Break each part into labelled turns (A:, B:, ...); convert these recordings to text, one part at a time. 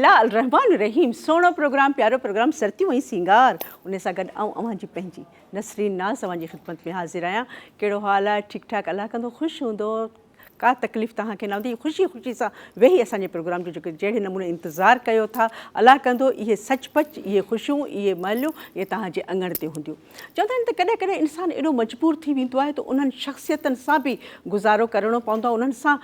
A: बिस्मिल्लाह अल रहमान रहीम। सोनो प्रोग्राम, प्यारो प्रोग्राम, सरती वही सिंगार। उन सां गॾु अवां जी पंहिंजी नसरीन नाज़ अवां जी ख़िदमत में हाज़िर आहियां। कहिड़ो हाल आहे? ठीक ठाक? अल्लाह कंदो ख़ुशि हूंदो, का तकलीफ़ तव्हांखे न हूंदी। ख़ुशी ख़ुशी सां वेही असांजे प्रोग्राम जो जेको जहिड़े नमूने इंतज़ारु कयो था, अल्लाह कंदो इहे सचपच, इहे ख़ुशियूं, इहे महिलियूं, इहे तव्हांजे अङण ते हूंदियूं। चवंदा आहिनि त कॾहिं कॾहिं इंसानु एॾो मजबूर थी वेंदो आहे त उन्हनि शख़्सियतनि सां बि गुज़ारो करिणो पवंदो आहे, उन्हनि सां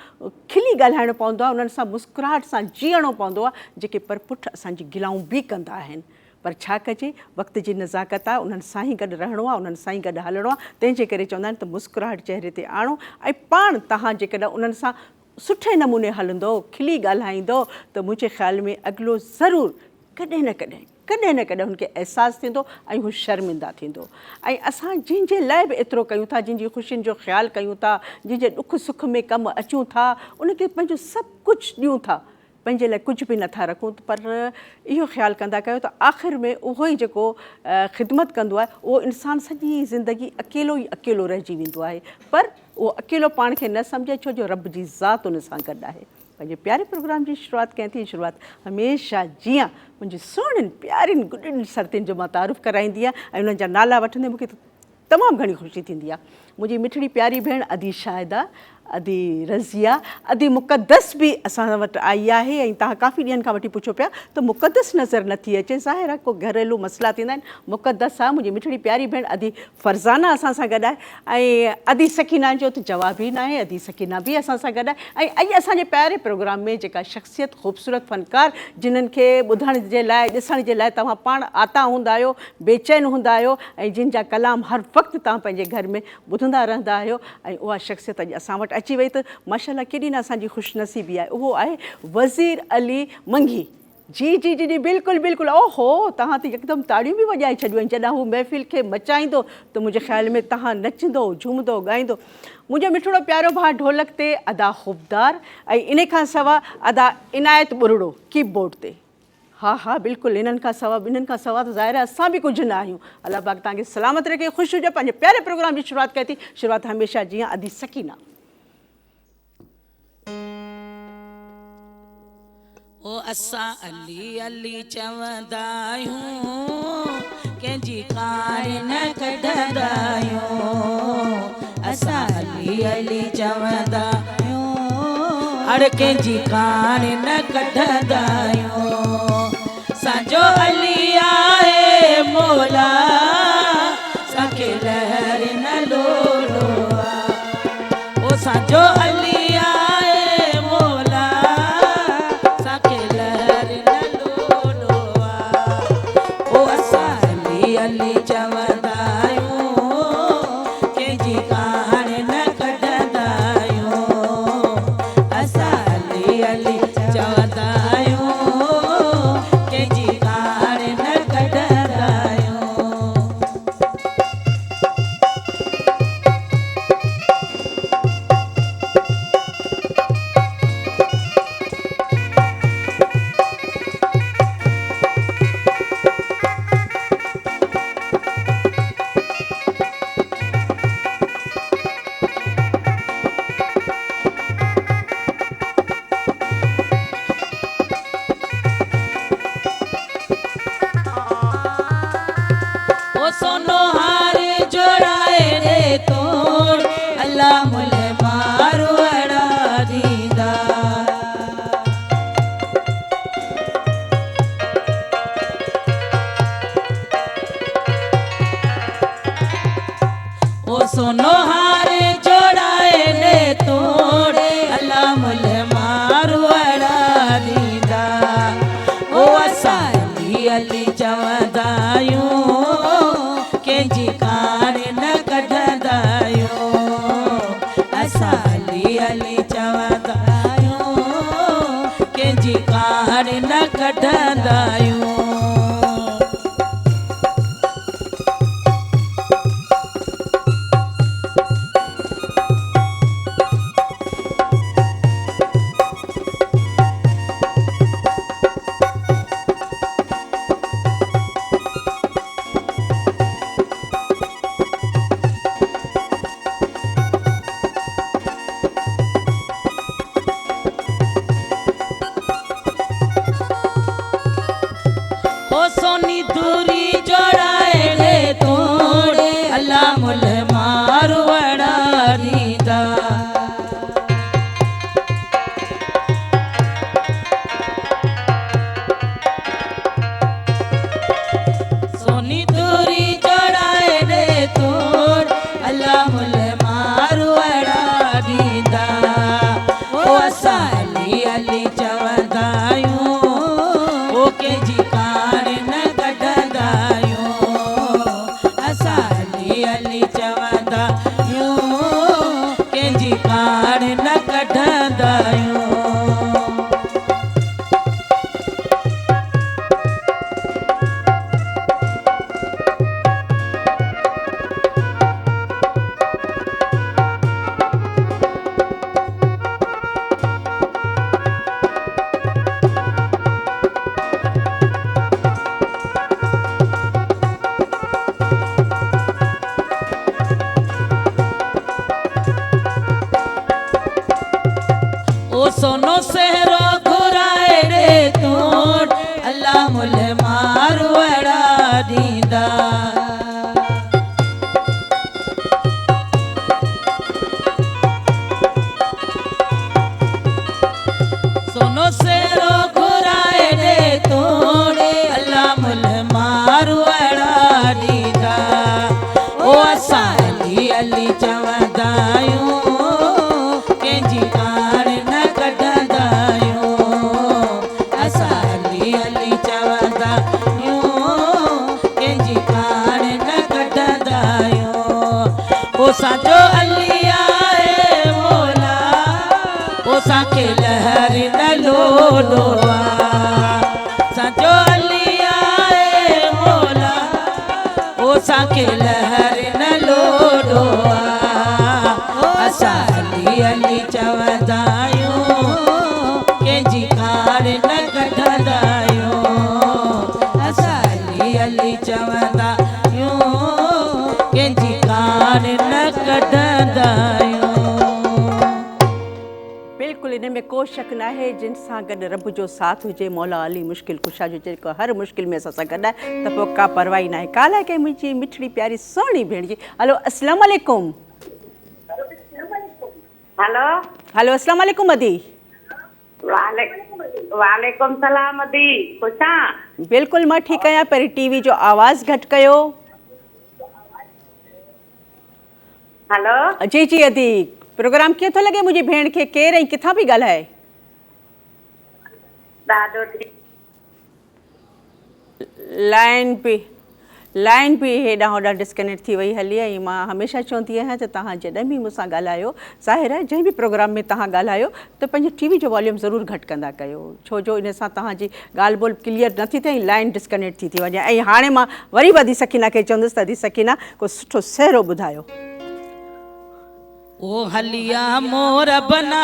A: खिली ॻाल्हाइणो पवंदो आहे, उन्हनि सां मुस्कुराहट सां जीअणो पवंदो आहे, जेके पर पुठ असांजी गिलाऊं बि कंदा आहिनि। पर छा कजे, वक़्त जी नज़ाकत आहे, उन्हनि सां ई गॾु रहणो आहे, उन्हनि सां ई गॾु हलणो आहे। तंहिंजे करे चवंदा आहिनि त मुस्कुराहट चहिरे ते आणो ऐं पाण तव्हां जेकॾहिं उन्हनि सां सुठे नमूने हलंदो, खिली ॻाल्हाईंदो, त मुंहिंजे ख़्याल में अॻिलो ज़रूरु कॾहिं न कॾहिं हुनखे अहसासु थींदो ऐं हू शर्मिंदा थींदो। ऐं असां जंहिंजे लाइ बि एतिरो कयूं था, जंहिंजी ख़ुशियुनि जो ख़्यालु कयूं था, जंहिंजे ॾुख सुख में कमु अचूं था, उनखे पंहिंजो सभु कुझु ॾियूं था, पंहिंजे लाइ कुझु बि नथा रखूं, पर इहो ख़्यालु कंदा कयो त आख़िर में उहो ई जेको ख़िदमत कंदो आहे, उहो इंसानु सॼी ज़िंदगी अकेलो ई अकेलो रहिजी वेंदो आहे। पर उहो अकेलो पाण खे न सम्झे, छो जो रब जी ज़ात उन सां गॾु आहे। पंहिंजे प्यारे प्रोग्राम जी शुरूआति कयां थी। शुरूआति हमेशह जीअं मुंहिंजी सुहिणियुनि प्यारियुनि गुॾियुनि सरतियुनि जो मां तारीफ़ कराईंदी आहियां ऐं उन्हनि जा नाला वठंदे मूंखे तमामु घणी ख़ुशी थींदी आहे। मुंहिंजी मिठड़ी प्यारी भेण अदी शाहिदा, अदी रज़िया, अदी मुक़द्दस बि असां वटि आई आहे। ऐं तव्हां काफ़ी ॾींहंनि खां वठी पुछो पिया त मुक़द्दस नज़र नथी अचे। ज़ाहिर आहे को घरेलू मसइला थींदा आहिनि। मुक़द्दस आहे मुंहिंजी मिठड़ी प्यारी भेण अदी फरज़ाना असां सां गॾु आहे ऐं अदी सकीना जो त जवाब ई न आहे। अदी सकीना बि असां सां गॾु आहे। ऐं अॼु असांजे प्यारे प्रोग्राम में जेका शख़्सियत ख़ूबसूरत फ़नकार, जिन्हनि खे ॿुधण जे लाइ, ॾिसण जे लाइ तव्हां पाण आता हूंदा आहियो, बेचैन हूंदा आहियो ऐं जिन जा कलाम हर वक़्तु तव्हां पंहिंजे घर में ॿुधंदा रहंदा आहियो, ऐं उहा शख़्सियत अॼु असां वटि अची वई त माशाअल्लाह केॾी न असांजी ख़ुशनसीबी आहे। उहो आहे वज़ीर अली मंघी। जी जी जी जी, बिल्कुलु बिल्कुलु। ओहो, तव्हां त यकदमि ताड़ियूं बि वॼाए छॾियूं आहिनि। जॾहिं हू महफ़िल खे मचाईंदो त मुंहिंजे ख़्याल में तव्हां नचंदो, झूमंदो, ॻाईंदो। मुंहिंजो मिठड़ो प्यारो भाउ ढोलक ते, अदा ख़ूबदार, ऐं इन खां सवाइ अदा इनायत बुरड़ो कीबोर्ड ते। हा हा, बिल्कुलु। इन्हनि खां सवाइ त ज़ाहिर आहे असां बि कुझु न आहियूं। अल्लाह पाक तव्हांखे सलामत रखे, ख़ुशि हुजे। पंहिंजे प्यारे प्रोग्राम जी शुरूआति कई थी। शुरूआति हमेशह जीअं अदी सकीना।
B: ओ असां अली अली चवंदा आहियूं, कंहिंजी कार न कढंदा आहियूं। असां अली अली चवंदा आहियूं, हर कंहिंजी कार न कढंदा आहियूं। असांजो अली आहे मौला, असांखे लहर न लोलो आहे। ओ असांजो अली आहे मौला, असांखे लहर न लोलो आहे। ओ असां अली अली चवंदा आहियूं, कंहिंजी कार न कढंदा आहियूं। असां अली अली चवंदा आहियूं, कंहिंजी कार न कढंदा आहियूं। ओ सोनो हार जोड़ाए रे तोड़, अल्लाह मुले मार वड़ा दीदा। ओ सोनो हार जोड़ाए रे तोड़, अल्लाह मुले मार वड़ा दीदा। ओ असां अली अली चवंदा आहियूं, कंहिंजी कार न कढंदा आहियूं। असां अली अली चवंदा आहियूं, कंहिंजी कार न कढंदा आहियूं। अली चवंदा यूं कंहिंजी काड़ न कढंदा आहियूं। ओ सोनो सहरो घुराए रे तोड़ अल्लाह मुल मार वड़ा दींदा। सोनो सहरो घुराए रे तोड़ अल्लाह मुल मार वड़ा दींदा। ओ असां अली अली चवंदा आहियूं कंहिंजी काड़ न कढंदा आहियूं। असां अली अली चवंदा आहियूं कंहिंजी काड़ न कढंदा आहियूं। ओ साजो अली आहे मोला ओ साखे लहर न लोॾो आहे। साजो अली आहे मोला ओ साखे लहर न लोॾो आहे। असां अली अली चवंदा आहियूं कंहिंजी काड़ न कढंदा आहियूं। असां अली अली चवंदा आहियूं कंहिंजी काड़ न कढंदा आहियूं।
A: बिल्कुलु इन में को शक न आहे जिन सां गॾु रब जो साथ हुजे मौला अली मुश्किल कुशा जो जेको हर मुश्किल में असां सां गॾु आहे त पोइ का परवाही न आहे। काला के मुंहिंजी मिठड़ी प्यारी सुहिणी भेण जी। हलो अस्सलाम वालेकुम।
C: हेलो
A: हलो अस्सलाम वालेकुम अदी।
C: वालेकुम सलाम अदी खुशा।
A: बिल्कुलु मां ठीकु आहियां। पहिरीं टीवी जो आवाज़ घटि कयो।
C: हेलो
A: जी जी अदी प्रोग्राम कीअं थो लॻे मुंहिंजी भेण खे? केरु ऐं किथां पई ॻाल्हाए?
C: ॾाढो ठीकु।
A: लाइन बि हेॾां होॾां डिस्कनेक्ट थी वई हली ऐं मां हमेशह चवंदी आहियां त तव्हां जॾहिं बि मूंसां ॻाल्हायो ज़ाहिर आहे जंहिं बि प्रोग्राम में तव्हां ॻाल्हायो त पंहिंजे टीवी जो वॉल्यूम ज़रूरु घटि कंदा कयो छो जो इन सां तव्हांजी ॻाल्हि ॿोल क्लियर नथी थिए ऐं लाइन डिस्कनेक्ट थी वञे। ऐं हाणे मां वरी बि अदी सकीना खे चवंदुसि त अदी सकीना को सुठो सहरो ॿुधायो।
B: ओ हलिया मोर बना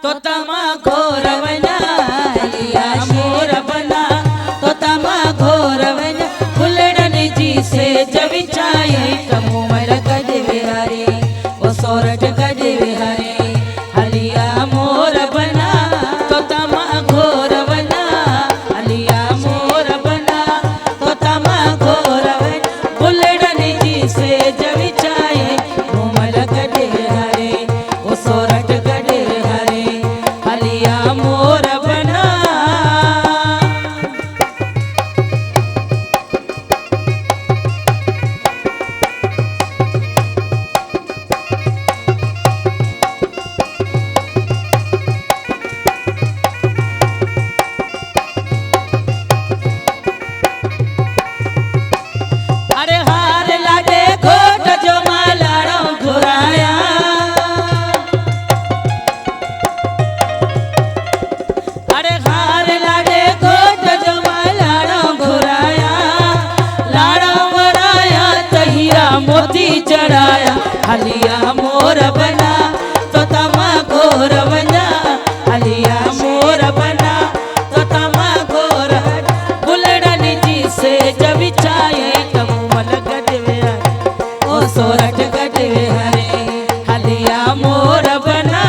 B: तो तमा घोर वञा। हलिया मोर बना तो तमा घोर वञा। फुलड़नि जी सेज विछाए कमूमर गॾु विहारे ओ सोरठ गॾु विहारे। हलिया मोर बना तो तमा घोर वञा। हलिया मोर बना तो तमा घोर वञा। फुलड़नि जी सेज विछाए कमूमर गॾु विहारे ओ सोरठ गॾु विहारे। हलिया मोर बना। अरे हार लागे घोट जो मालाड़ो घुराया। अरे हार लागे घोट जो मालाड़ो घुराया। लाड़ो घुराया त हीरा मोती चढ़ाया। हलिया मोर बना तो तमा घोर वञा। हलिया मोर बना तो तमा घोर वञा। फुलड़नि जी सेज विछाए कमूमल गॾु विहारे ओ सोरठ गॾु विहारे। हलिया मोर बना।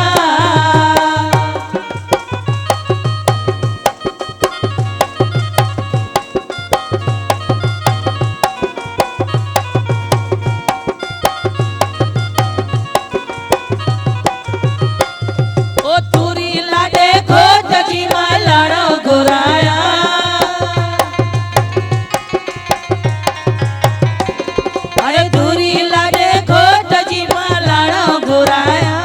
B: ओ तुरी लाॾे घोट जी मालाड़ो घुराया। अरे तुरी लाॾे घोट जी मालाड़ो घुराया।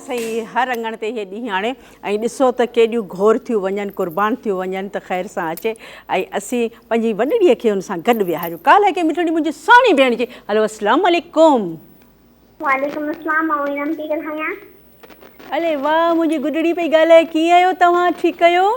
A: सही हर अंगण ते इहे ॾींहं हाणे ऐं ॾिसो त केॾियूं घोर थियूं वञनि क़ुर्बान थियूं वञनि त ख़ैर सां अचे ऐं असीं पंहिंजी वॾड़ीअ खे हुन सां गॾु विहारियूं काल्ह के मिठड़ी मुंहिंजी साणी भेण जी हलो अस्सलाम वालेकुम।
D: वालेकुम अस्सलाम मां ईरम थी ॻाल्हायां।
A: अले वाह मुंहिंजी गुॾड़ी पई ॻाल्हाए कीअं आहियो तव्हां ठीकु आहियो?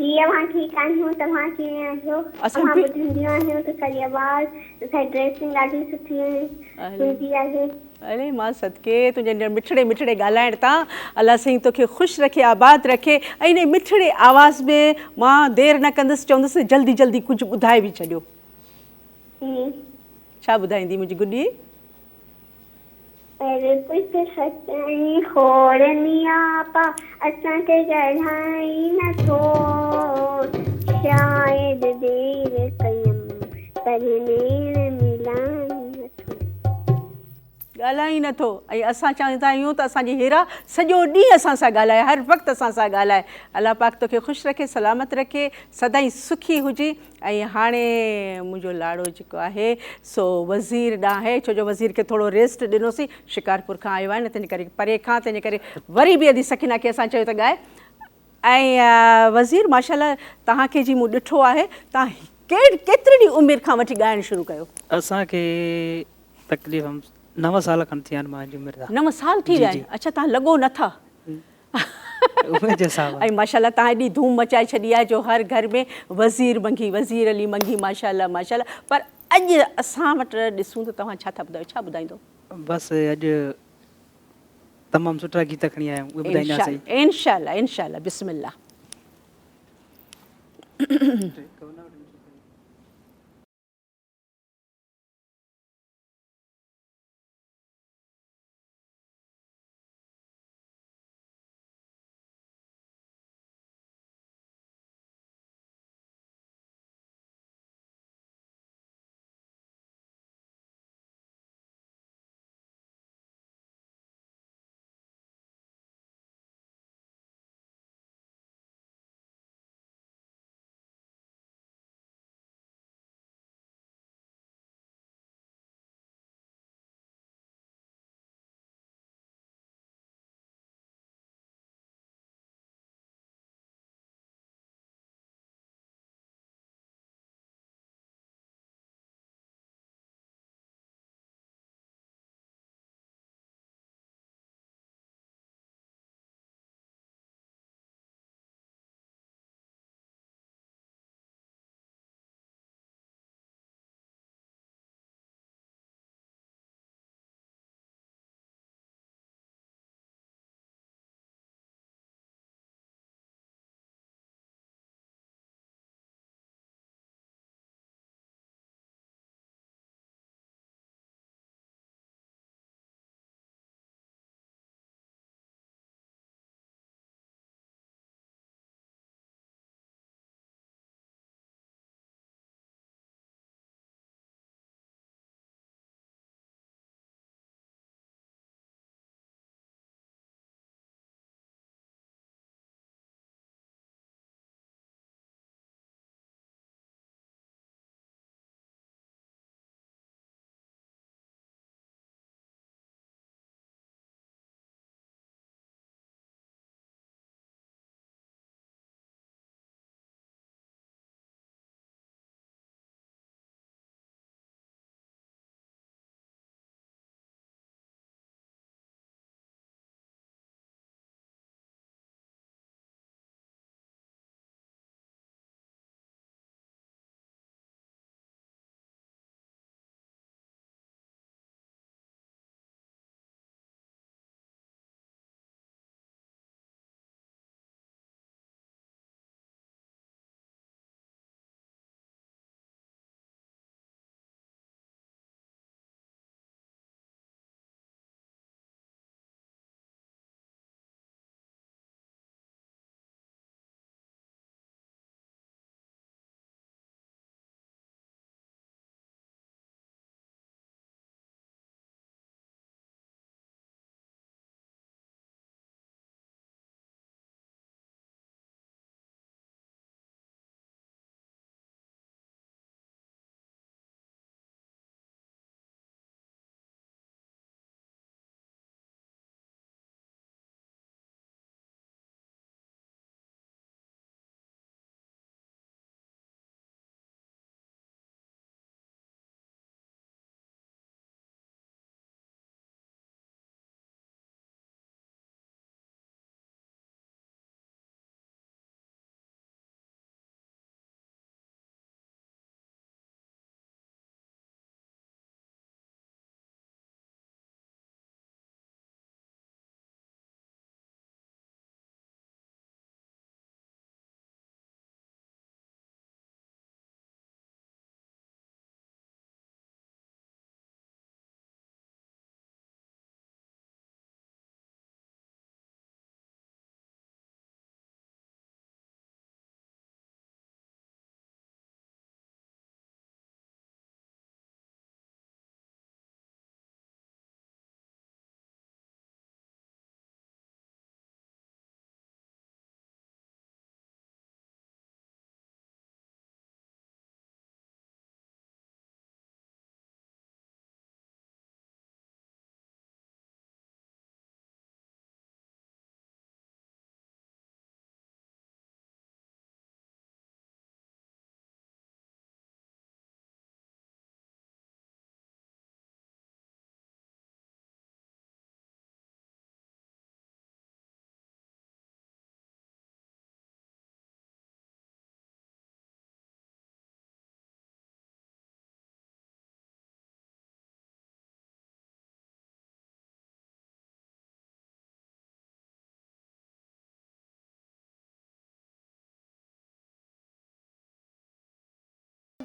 D: जी मां ठीकु आहियूं तव्हां कीअं आहियो?
A: असां
D: असां
A: बि
D: ॿुधंदियूं आहियूं त सॼी आवाज़ असांजी ड्रेसिंग ॾाढी सुठी हूंदी आहे।
A: अरे मां सदके तुंहिंजे मिठड़े मिठड़े ॻाल्हाइण तां अलाह साईं तोखे ख़ुशि रखे आबाद रखे ऐं इन मिठड़े आवाज़ में मां देरि न कंदसि चवंदसि जल्दी जल्दी कुझु ॿुधाए बि छॾियो। छा ॿुधाईंदी मुंहिंजी गुॾी?
D: कुझु सचाई खोड़नी आपा असांखे ॻाल्हाई नथो शायदि देरि कयम पर नेर मिलान नथो।
A: ॻाल्हाए ई नथो ऐं असां चाहींदा आहियूं त असांजी हीरा सॼो ॾींहुं असां सां ॻाल्हाए हर वक़्तु असां सां ॻाल्हाए। अलाह पाक तोखे ख़ुशि रखे सलामत रखे सदाईं सुखी हुजी। ऐं हाणे मुंहिंजो लाड़ो जेको आहे सो वज़ीर ॾांहुं आहे छो जो वज़ीर खे थोरो रेस्ट ॾिनोसीं शिकारपुर खां आयो आहे न तंहिंजे करे परे खां तंहिंजे करे वरी बि अॼु सकीना खे असां चयो त ॻाए। ऐं वज़ीर माशाल्लाह तव्हांखे जी मूं ॾिठो आहे तव्हां केतिरी ॾींहं उमिरि खां वठी ॻाइणु शुरू कयो?
E: असांखे तकलीफ़ 9 साल खनि थिया आहिनि मुंहिंजी उमिरि जा।
A: 9 साल थी विया आहिनि? अच्छा तव्हां लॻो नथा। ऐं माशाल्लाह तव्हां एॾी धूम मचाए छॾी आहे जो हर घर में वज़ीर मंगी वज़ीर अली मंगी माशाल्लाह माशाल्लाह। पर अॼु असां वटि ॾिसूं त तव्हां छा था ॿुधायो छा ॿुधाईंदो?
E: बसि अॼु तमामु सुठा गीत खणी आया आहियूं उहे ॿुधाईंदासीं।
A: इंशाल्लाह इंशाल्लाह बिस्मिल्लाह।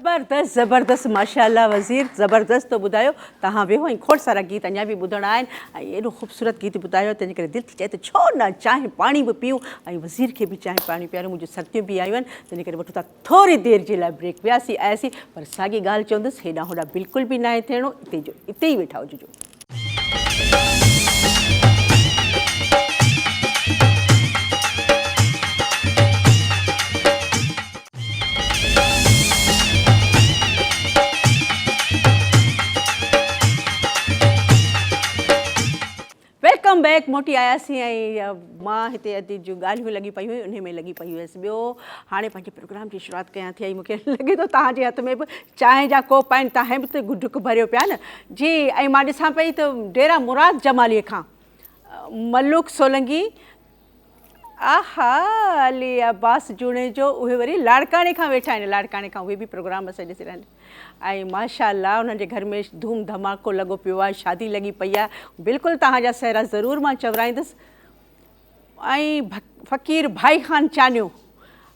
A: ज़बरदस्त ज़बरदस्त माशाल्लाह वज़ीर ज़बरदस्त तो ॿुधायो तव्हां वेहो ऐं खोड़ सारा गीत अञा बि ॿुधणा आहिनि ऐं एॾो ख़ूबसूरत गीत ॿुधायो तंहिंजे करे दिलि थी चए त छो न चांहि पाणी बि पियूं ऐं वज़ीर खे बि चांहि पाणी पीआरियूं मुंहिंजूं सर्दियूं बि आयूं आहिनि तंहिंजे करे वठूं था थोरी देरि जे लाइ ब्रेक वियासीं आयासीं पर साॻी ॻाल्हि चवंदुसि हेॾां होॾां बिल्कुलु बि न आहे थियणो हिते ई वेठा हुजिजो। वेलकम बैक मोटी आयासीं ऐं मां हिते अॼु जूं ॻाल्हियूं लॻी पई हुयूं उन में लॻी पई हुयसि। ॿियो हाणे पंहिंजे प्रोग्राम जी शुरूआति कयां थी ऐं मूंखे लॻे थो तव्हांजे हथ में बि चांहि जा कोप आहिनि तव्हां बि त गुडुक भरियो पिया न जी। ऐं मां ॾिसां पई त डेरा मुराद जमालीअ खां मलूक सोलंगी आहा अली अब्बास जूणे जो उहे वरी लाड़काणे खां वेठा आहिनि लाड़काणे खां उहे बि प्रोग्राम असां ॾिसी रहिया आहिनि ऐं माशाल्लाह उन्हनि जे घर में धूम धमाको लॻो पियो आहे शादी लॻी पई आहे बिल्कुलु तव्हांजा सहरा ज़रूरु मां चवराईंदसि ऐं फ़क़ीर भाई ख़ान चानियो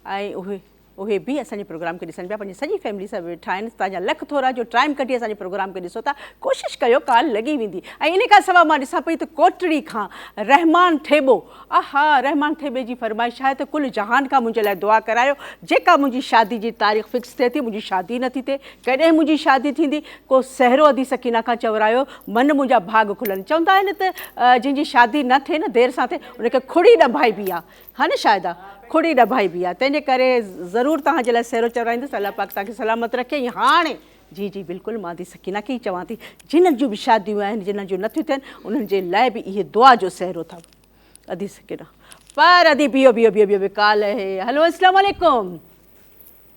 A: ऐं उहे बि असांजे प्रोग्राम खे ॾिसनि पिया पंहिंजी सॼी फैमिली सां वेठा आहिनि। तव्हांजा लख थोरा जो टाइम कढी असांजे प्रोग्राम खे ॾिसो था कोशिशि कयो काल लॻी वेंदी। ऐं इन खां सवाइ मां ॾिसां पई त कोटड़ी खां रहमान थेबो आहा रहमान थेबे जी फरमाइश आहे त कुल जहान खां मुंहिंजे लाइ दुआ करायो जेका मुंहिंजी शादी जी तारीख़ फिक्स थिए थी मुंहिंजी शादी नथी थिए कॾहिं मुंहिंजी शादी थींदी को सहरो अदी सकीना खां चवरायो मन मुंहिंजा भाग खुलनि। चवंदा आहिनि त जंहिंजी शादी न थिए न देरि सां थिए उनखे खुड़ी ॾभाइबी आहे हा न शायदि आहे खुड़ी ॾभाइबी आहे तंहिंजे करे ज़रूरु तव्हांजे लाइ सहरो चवराईंदुसि अलाह पाक तव्हांखे सलामत रखे। ऐं हाणे जी जी बिल्कुलु मां अदी सकीना खे ई चवां थी जिन्हनि जूं बि शादियूं आहिनि जिन्हनि जूं नथियूं थियनि उन्हनि जे लाइ बि इहे दुआ जो सहरो अथव अदी सकीना पर अदी बीहो बीहो बीहो बीहो काल है। हलो अस्सलाम वालेकुम।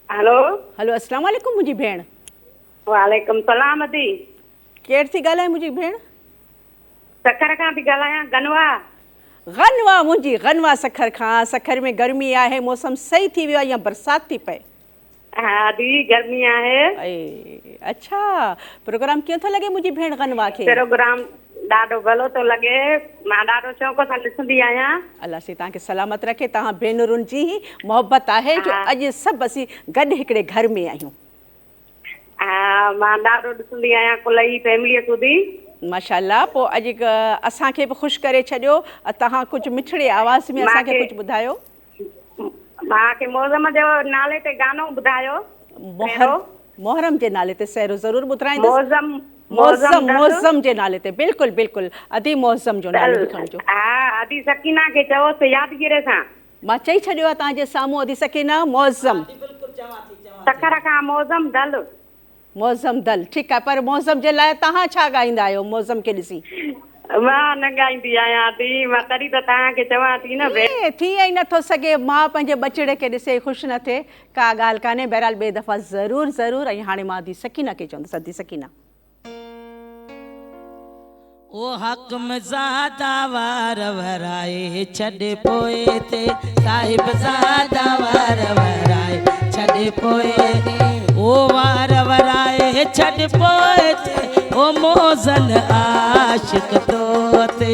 C: हेलो
A: हलो अस्सलाम वालेकुम मुंहिंजी भेण।
C: वालेकुम सलाम अदी
A: केरु थी ॻाल्हाए मुंहिंजी भेण?
C: सखर खां थी ॻाल्हायां गनवा।
A: गनवा मुंहिंजी गनवा सखर खां। सखर में गर्मी आहे मौसम सही थी वियो आहे या बरसाति थी पए?
C: हा दी गर्मी आहे।
A: अच्छा प्रोग्राम कीअं थो लॻे मुंहिंजी भेण गनवा खे?
C: प्रोग्राम ॾाढो भलो थो लॻे मां ॾाढो शौक़ सां ॾिसंदी आहियां।
A: अलाह से तव्हांखे सलामत रखे। तव्हां भेनरुनि जी ई मोहबत आहे जो अॼु सभु असीं गॾु हिकिड़े घर में आहियूं।
C: हा मां ॾाढो ॾिसंदी आहियां कुल ई फैमिलीअ सूधी
A: माशाल्लाह। पोइ अॼु असांखे बि ख़ुशि करे छॾियो तव्हां कुझु मिठड़े आवाज़ में असांखे कुझु ॿुधायो।
C: मूंखे मौज़म जो नाले ते गानो ॿुधायो।
A: मोहरम जे नाले ते सहरो ज़रूरु ॿुधाईंदुसि। मौज़म जे नाले ते बिल्कुलु बिल्कुलु अदी मौज़म जो नालो बि खणिजो।
C: हा अदी सकीना खे चओसि यादगिरी सां।
A: मां चई छॾियो आहे तव्हांजे साम्हूं अदी सकीना मौज़म
C: सखर खां मौज़म दल
A: मौज़म दल ठीकु आहे पर मौज़म जे लाइ तव्हां छा ॻाईंदा आहियो मौज़म खे ॾिसी?
C: मां न ॻाईंदी आहियां थी मां तॾहिं त तव्हांखे चवां थी न
A: थी ई नथो सघे मां पंहिंजे बचिड़े खे ॾिसे ख़ुशि न थिए का ॻाल्हि कान्हे। बहरहाल ॿिए दफ़ा ज़रूरु ज़रूरु। ऐं हाणे मां अदी सकीना खे चवंदसि अदी सकीना
B: ओ हक ज़ादा वार वराए छॾे पोए ते साहिब ज़ादा वार वराए छॾे पोए ओ वार वराए छॾे पोए ते ओ मोज़न आशिक तो ते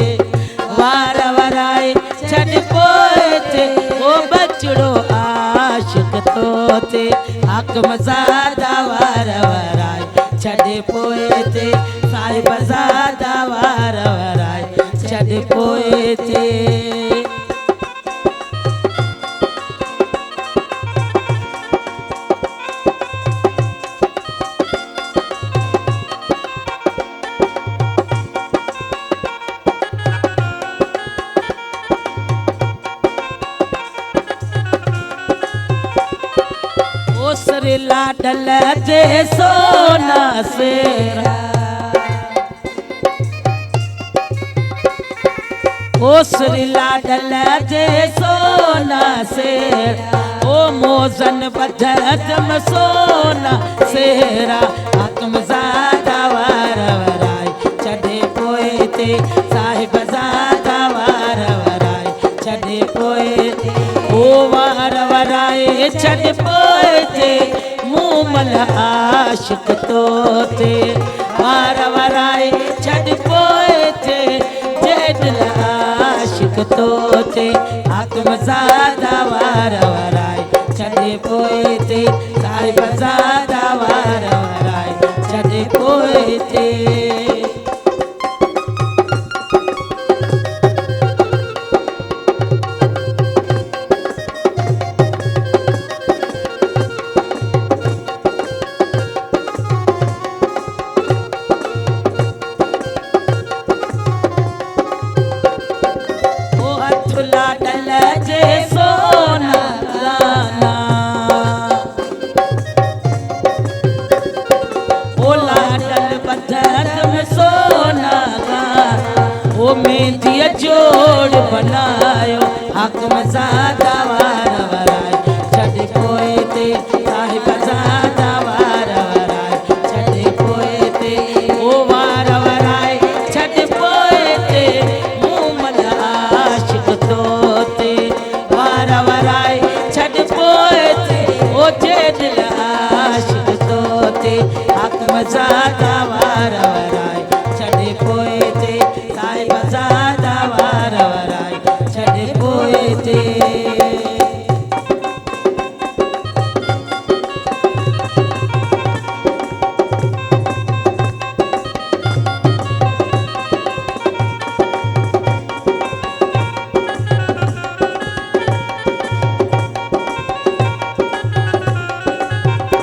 B: वार वराए छॾे पोए ते ओ बचड़ो आशिक तो ते हक ज़ादा वार वराए छॾे पोए ते साहिब ज़ादा वार वराए छॾे पोए ते। ओसरे लाडल जे सोना सेरा ओसरे लाडल जे सोना सेरा ओ मोज़न बधम सोना सेरा हकम ज़ादा वार वराए छॾे पोए ते साहिब ज़ादा वार वराए छॾे पोए ते ओ वार वराए छॾे पोए ते मूमल आशिक तो ते वार वराए छॾे पोए ते जेॾल आशिक तो ते हकम ज़ादा वार वराए छॾे पोए ते साहिब ज़ादा वार वराए छॾे पोइ ते मेहंदी जोड़ बनायो हाकम ज़ादा वार वराए छॾे पोइ ते साहिब ज़ादा वार वराए छॾे पोइ ते ओ वार वराए छॾे पोइ ते मूमल आशिक़ तो ते वार वराए छॾे पोइ ते ओ जे दिल आशिक़ तो ते हाकम ज़ादा वार वराए छॾे पोइ ते साहिब ज़ादा वार वराए छॾे पोइ ते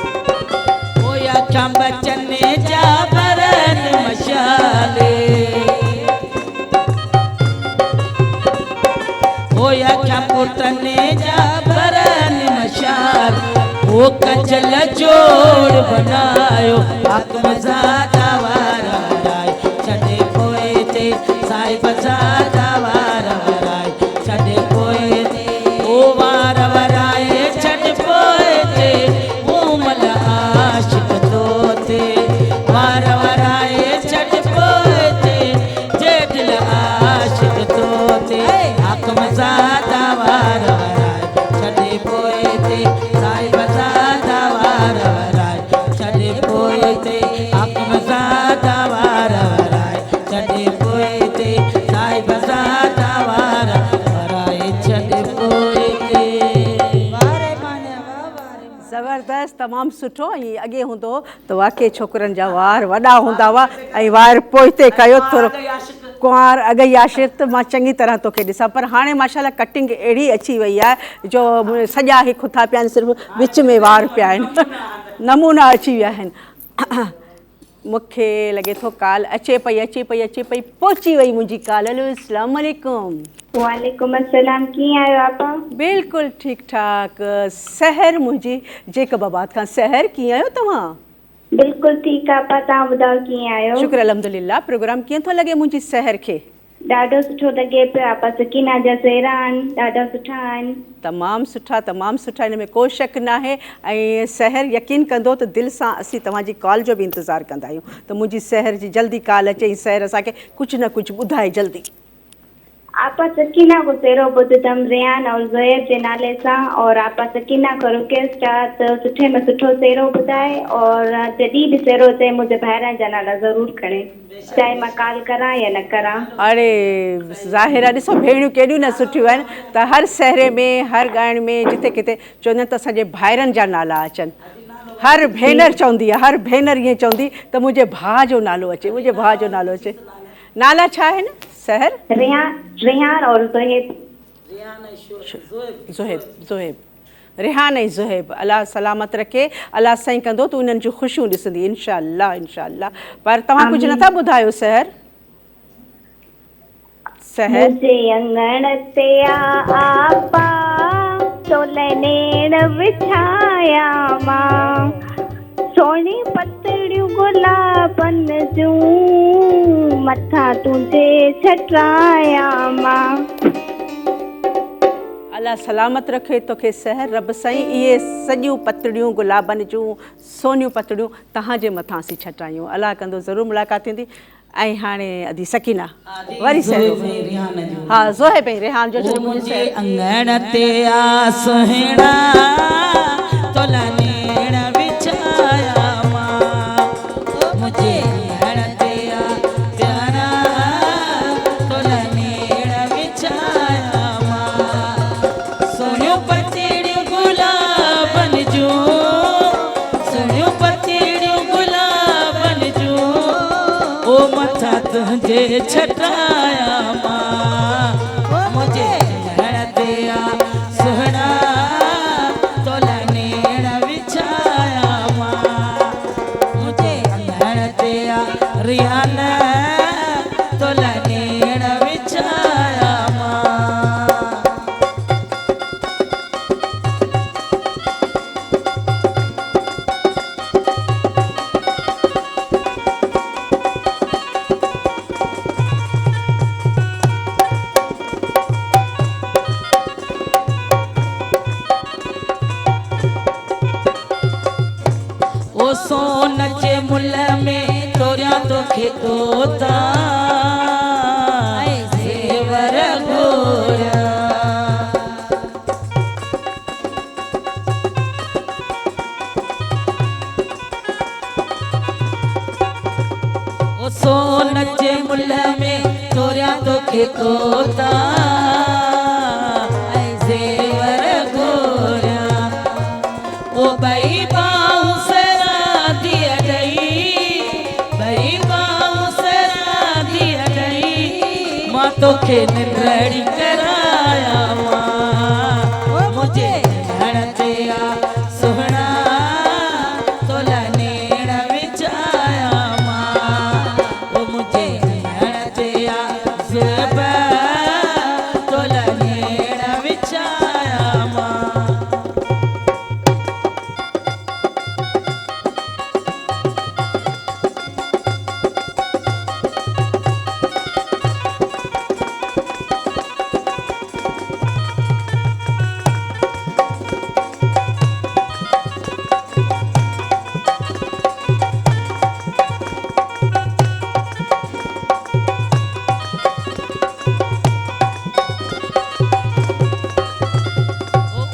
B: होया चंब चने जा बरन मशाले होया क्या पुतने जा बरन मशाल वो कजल जोड़ बनायो हाकम ज़ादा वार वराए छॾे पोइ ते साहिब ज़ादा वार वराए छॾे पोइ ते ओ वार वराए छॾे पोइ ते मूमल आशिक़ तो ते वार वराए छॾे पोइ ते जे दिल आशिक़ तो ते हाकम ज़ादा वार वराए छॾे पोइ ते साहिब ज़ादा वार वराए छॾे पोइ ते हाकम ज़ादा वार वराए छॾे पोइ ते साहिब ज़ादा वार वराए छॾे पोइ ते वारे माने वारे
A: ज़बरदस्त तमामु सुठो ऐं अॻे हूंदो त वाक़ई छोकिरनि जा वार वॾा हूंदा हुआ ऐं वार पोइते कयो थोरो कुंवार अगई आशिक़ त मां चङी तरह तोखे ॾिसां पर हाणे माशाल्लाह कटिंग अहिड़ी अची वई आहे जो सॼा ई खुथा पिया आहिनि सिर्फ़ु विच में वार पिया आहिनि नमूना अची विया आहिनि मूंखे लॻे थो काल अचे पई पहुची वई मुंहिंजी काल हलो अस्सलाम वालेकुम
D: वालेकुम अस्सलाम कीअं आहियो आपा
A: बिल्कुलु ठीकु ठाक सहर मुंहिंजी जेकबाबाद खां सहर कीअं आहियो तव्हां
D: बिल्कुलु ठीकु आहे आपा तव्हां ॿुधायो कीअं आहियो
A: शुक्र अल्हम्दुलिल्लाह प्रोग्राम कीअं थो लॻे मुंहिंजी सहर खे
D: ॾाढो सुठो लॻे पियो आपा सकीना जा सेहरा आहिनि ॾाढा सुठा आहिनि
A: तमामु सुठा हिन में को शक न आहे ऐं सहर यकीन कंदो त दिलि सां असीं तव्हांजी कॉल जो बि इंतज़ारु कंदा आहियूं त मुंहिंजी सहर जी जल्दी कॉल अचे ऐं सहर असांखे कुझु न कुझु ॿुधाए जल्दी
D: आपा सकीना को सेहरो ॿुधंदमि रियान और ज़ुएब जे नाले सां और आपा सकीना को रिक्वेस्ट आहे त सुठे में सुठो सेहरो ॿुधाए और जॾहिं बि सेहरो चए मुंहिंजे ॿाहिरां जा नाला ज़रूरु खणे चाहे मां कॉल करां या न करां
A: अड़े ज़ाहिर आहे ॾिसो भेणियूं केॾियूं न सुठियूं आहिनि त हर सहरे में हर ॻाइण में जिते किथे चवंदा आहिनि त असांजे भाइरनि जा नाला अचनि हर भेनर चवंदी आहे हर भेनर ईअं चवंदी त मुंहिंजे भाउ जो नालो अचे नाला छा आहिनि सहर
D: रिहान और ज़ुएब
A: रिहान ऐं ज़ुहेब अलाह सलामत रखे अलाह साईं कंदो तूं इन्हनि जूं ख़ुशियूं ॾिसंदी इंशाअल्लाह पर तव्हां कुझु नथा ॿुधायो सहर
D: मुझे अंगण ते आपा चोले नेड़ विछाया मां सोनी पतड़ियूं गुलाबन जूं मथा तुंहिंजे छटाया मां
A: अलाह सलामत रखे तोखे सहर रब साईं इहे सॼियूं पतड़ियूं गुलाबनि जूं सोनियूं पतड़ियूं तव्हांजे मथां असीं छटायूं अलाह कंदो ज़रूरु मुलाक़ात थींदी ऐं हाणे अदी सकीना वरी सहर हा ज़ुहेब ऐं रिहान जो
B: मुंहिंजे अंगण ते आ सुहिणा तोला नेण विछाया मां मुंहिंजे अंगण ते आ प्यारा तोला नेण विछाया मां सोनियूं पतड़ियूं गुलाबनि जूं सोनियूं तुझे छटाया मां मुझे नैण ते आ सुहणा तोला नेण विछाया मां मुझे नैण ते आ रियान तोला नेण विछाया मां ओ सोन जे मुल में तोरिया तोखे तोता ज़ेवर घोरिया ओ सोन जे मुल में तोरिया तोखे तोता ज़ेवर घोरिया ओ बई बाऊ सरा दिया गई बई बाऊ सरा दिया गई मां तोखे निंदड़ी कराया मां मुझे नैण ते आ सुहणा तोला नेण विछाया मां ओ मुझे नैण ते आ ज़ेब तोला नेण विछाया मां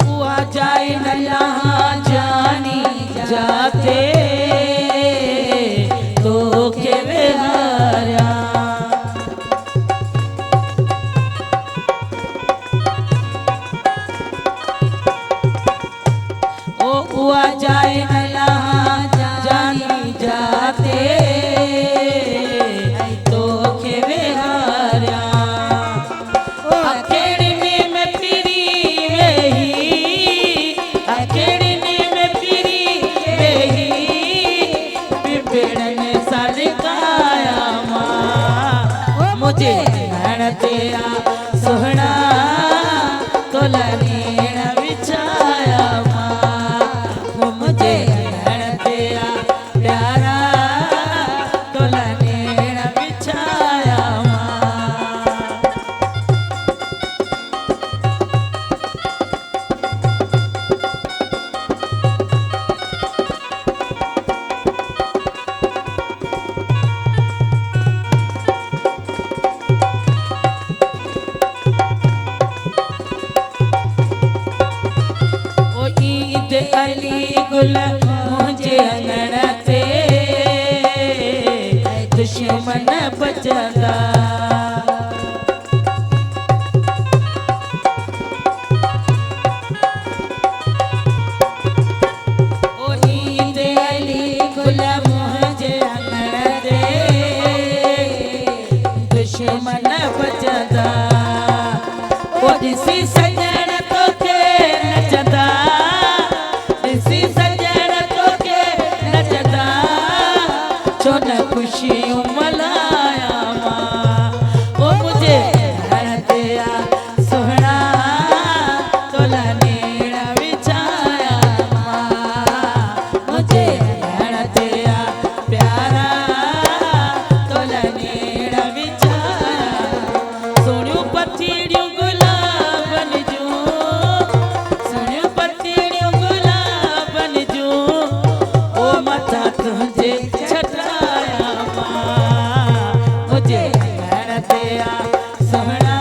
B: हुआ जाए न यहाँ जानी जाते तो के विहारा ओ हुआ जाए न यहाँ जानी जाते तो के विहारा अकेडमी में पीरी वही अकेडमी में पीरी वही पिपड़न सड़काया मां मुझे नैण ते आ सुहणा तोला नेण विछाया मां मुझे नैण ते आ प्यारा तोला नेण विछाया मां ओ ईद अली गुल मुझे अंगण ते दुश्मन बचंदा ओ ईद अली गुल मुझे अंगण ते दुश्मन बचंदा ओ ॾिसी सजण तोखे नचंदा ॾिसी सजण तोखे नचंदा छो न ख़ुशियूं मल्हाया मां ओ मुझे नैण ते आ सुहणा तोला नेण विछाया मां मुझे नैण ते आ प्यारा तोला नेण विछाया सोनियूं पतीड़ियूं गुलाबन जूं सोनियूं पतीड़ियूं गुलाबन जूं ओ मथां तुंहिंजे छटाया मां मुझे नैण ते आ सुहणा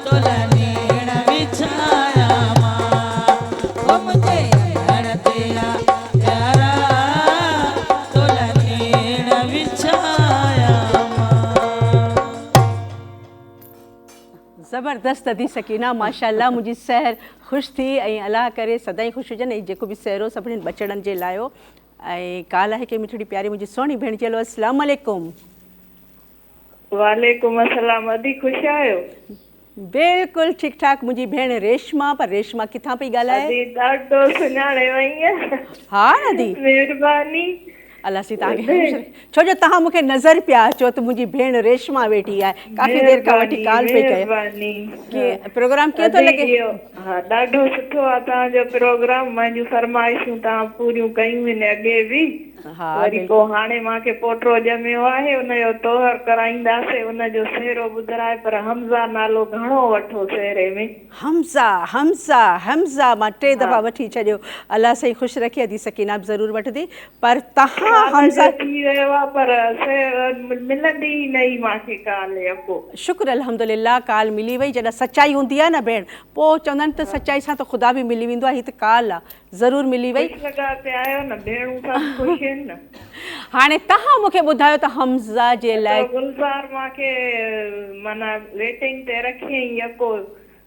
B: तोला नेण विछाया मां ओ मुझे नैण ते आ प्यारा तोला नेण विछाया मां
A: ज़बरदस्त अदी सकीना माशाल्लाह मुंहिंजी सहर ख़ुशि थी ऐं अलाह करे सदाईं ख़ुशि हुजनि ऐं जेको बि सहरो सभिनीनि बचड़नि जे लाइ ऐं काल आहे कि मिठड़ी प्यारी मुंहिंजी सोणी भेण चलो अस्सलाम वालेकुम
F: वालेकुम अस्सलाम। अदी ख़ुशि आहियो?
A: बिल्कुलु ठीकु ठाक। मुंहिंजी भेण रेशमा, पर रेशमा किथां पई ॻाल्हाए?
F: अदी ॾाढो सुञाणे वई आहे।
A: हा अदी,
F: महिरबानी।
A: अलाह सी तव्हांखे ख़ुशि रखे। छो जो तव्हां मूंखे नज़र पिया अचो त मुंहिंजी भेण रेशमा वेठी आहे, काफ़ी देरि खां वठी कॉल पई कयो। कि प्रोग्राम कीअं थो लॻे?
F: हा ॾाढो सुठो आहे तव्हांजो प्रोग्राम। मुंहिंजूं फरमाइशूं तव्हां पूरियूं कयूं आहिनि अॻे बि।
A: हा
F: वरी पोइ हाणे मूंखे पोटो ॼमियो आहे, उनजो तोहर कराईंदासीं, उनजो सेहरो ॿुधाए। पर हमज़ा नालो घणो वठो सेहरे में।
A: हमज़ा हमज़ा हमज़ा मां 3 दफ़ा वठी छॾियो। अलाह साईं ख़ुशि रखे। अदी सकीना बि ज़रूरु वठंदी, पर तव्हां हमज़ा
F: थी वियो आहे पर मिलंदी ई नहीं मूंखे काल यको।
A: शुक्र अल्हम्दुलिल्लाह काल मिली वई। जॾहिं सचाई हूंदी आहे न भेण, पोइ चवंदा आहिनि त सचाई सां त ख़ुदा बि मिली वेंदो आहे। हीअ त काल आहे, ज़रूरु मिली वई।
F: आयो न भेणूं सभु ख़ुशि आहिनि न।
A: हाणे तव्हां मूंखे ॿुधायो त हमज़ा जे लाइ
F: गुलज़ार मूंखे माना वेटिंग ते रखियईं यको,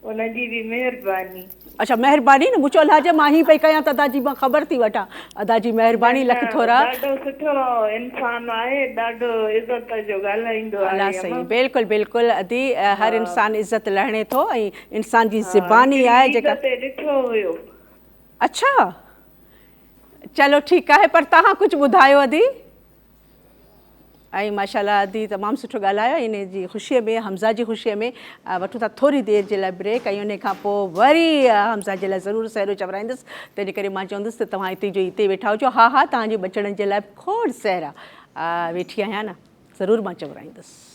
F: उनजी बि महिरबानी।
A: अच्छा महिरबानी न, मुंहिंजो लाज मां ही पई कयां त अदाजी मां ख़बर थी वठां। अदाजी महिरबानी लख थोरा।
F: ॾाढो सुठो इंसान आहे, ॾाढो इज़त जो ॻाल्हाईंदो आहे।
A: अलाह सही, बिल्कुलु बिल्कुलु अदी, हर इंसान इज़त लहणे थो ऐं इंसान जी ज़ुबानी आहे जेका
F: ॾिठो हुयो।
A: अच्छा चलो ठीकु आहे, पर तव्हां कुझु ॿुधायो अदी। ऐं माशाल्लाह अदी तमामु सुठो ॻाल्हायो। इन जी ख़ुशीअ में, हमज़ा जी ख़ुशीअ में वठूं था थोरी देरि जे लाइ ब्रेक, ऐं उन खां पोइ वरी हमज़ा जे लाइ ज़रूरु सहरो चवराईंदसि। तंहिंजे करे मां चवंदुसि त तव्हां हिते जो हिते वेठा हुजो। हा हा तव्हांजे बचड़नि जे लाइ खोड़ सहरा वेठी आहियां न, ज़रूरु मां चवराईंदसि।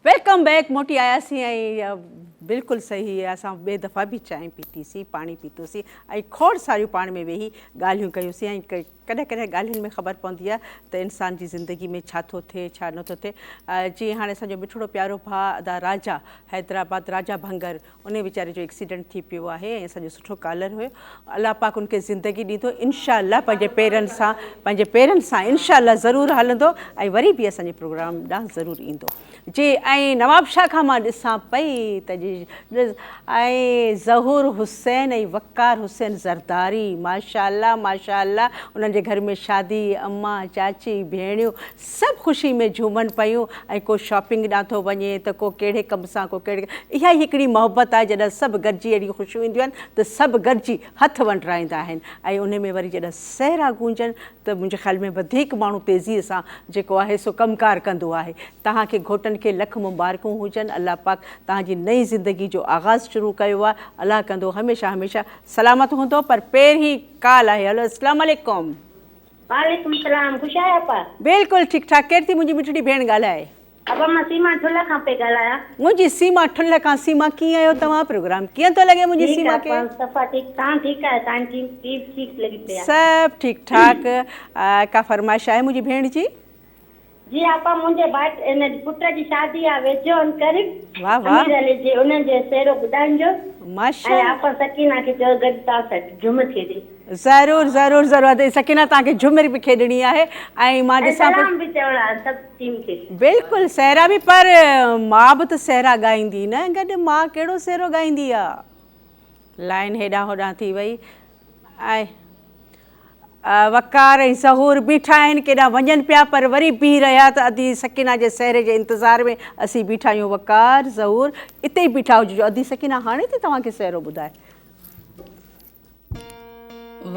A: Welcome back. मोटी आयासीं ऐं बिल्कुलु सही आहे, असां ॿिए दफ़ा बि चांहि पीतीसीं, पाणी पीतोसीं ऐं खोड़ सारियूं पाण में वेही ॻाल्हियूं कयूंसीं। ऐं कॾहिं कॾहिं ॻाल्हियुनि में ख़बर पवंदी आहे त इंसान जी ज़िंदगी में छा थो थिए छा नथो थिए। जीअं हाणे असांजो मिठड़ो प्यारो भाउ अदा राजा, हैदराबाद राजा भंगर, उन वीचारे जो एक्सीडेंट थी पियो आहे ऐं असांजो सुठो कॉलर हुयो। अलाह पाक उनखे ज़िंदगी ॾींदो, इंशाअल्लाह पंहिंजे पेरनि सां इंशाअल्लाह ज़रूरु हलंदो ऐं वरी बि असांजे प्रोग्राम ॾांहुं ज़रूरु ईंदो जी। ऐं नवाब शाह खां मां ॾिसां पई त ऐं ज़हूर हुसैन ऐं वक़ार हुसैन ज़रदारी, माशाअल्लाह माशाअल्लाह। उन्हनि जे घर में शादी, अम्मा चाची भेणियूं सभु ख़ुशी में झूमनि पियूं। ऐं को शॉपिंग ॾांहुं थो वञे त को कहिड़े कम सां, को कहिड़े। इहा ई हिकिड़ी मोहबत आहे जॾहिं सभु गॾिजी अहिड़ियूं ख़ुशियूं ईंदियूं आहिनि त सभु गॾिजी हथ वंडराईंदा आहिनि। ऐं उन में वरी जॾहिं सहरा गूंजनि त मुंहिंजे ख़्याल में वधीक माण्हू तेज़ीअ सां जेको आहे सो कमकार कंदो आहे। तव्हांखे घोटनि खे लख मुबारकूं हुजनि। अलाह पाक तव्हांजी नई ज़िंदगी जो आगाज़ शुरू कयो आहे। अलाह कंदो हमेशह हमेशह सलामत हूंदो। पर पहिरीं काल आहे। हलो अस्सलाम वालेकुम।
G: वालेकुम सलाम। ख़ुशि आहियो अपा?
A: बिल्कुलु ठीकु ठाक। केरु थी मुंहिंजी मिठड़ी भेण ॻाल्हाए?
G: अपा मां सीमा ठुल्ला खां पे ॻाल्हायां।
A: मुंहिंजी सीमा ठुल्ल खां। सीमा कीअं आहियो तव्हां? प्रोग्राम कीअं थो लॻे मुंहिंजी सीमा खे?
G: सफ़ा ठीकु। तव्हां ठीकु आहे? तव्हांजी ठीकु लॻी पई आहे?
A: सभु ठीकु ठाक। का फरमाइश आहे मुंहिंजी भेण जी?
G: जी आपा मुंहिंजे इन पुट जी शादी आहे वेझो करे।
A: वाह वाह।
G: उनजे सेरो ॿुधाइजो।
A: माशा
G: ऐं आपा सकीना खे चयो गॾु तव्हां झुमर खेॾे।
A: ज़रूरु ज़रूरु ज़रूरु। सकीना तव्हांखे झुमर बि खेॾणी आहे ऐं मां ॾिसां
G: बि चवणा सभु टीम खे।
A: बिल्कुलु सहरा बि, पर मां बि त सहरा ॻाईंदी न गॾु। मां कहिड़ो सहरो ॻाईंदी आहे? लाइन हेॾां होॾां थी वई। ऐं वक़ार ऐं ज़हूर बीठा आहिनि, केॾां वञनि पिया पर वरी बीह रहिया त अदी सकीना जे सहरे जे इंतज़ार में असीं बीठा आहियूं। वक़ार ज़हूर इते ई बीठा हुजो। अदी सकीना हाणे थी तव्हांखे सहरो ॿुधाए।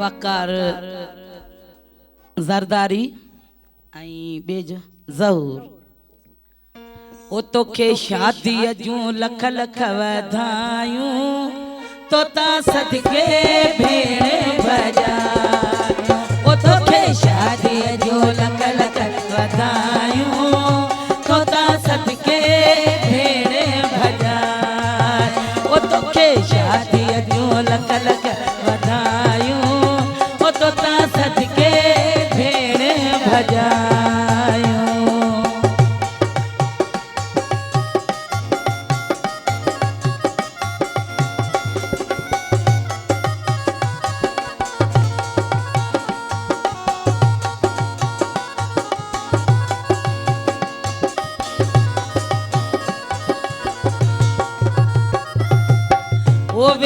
B: वक़ार ज़रदारी ऐं बेज ज़हूर। ओ तोखे शादीअ जूं लख लख वधायूं, तो ता सदके भेण भॼायूं। ओ तोखे शादीअ जूं लख लख वधायूं, तो ता सदके भेण भॼायूं। ओ तोखे शादीअ जूं लख लख वधायूं, ओ तो ता सदके भेण भॼायूं।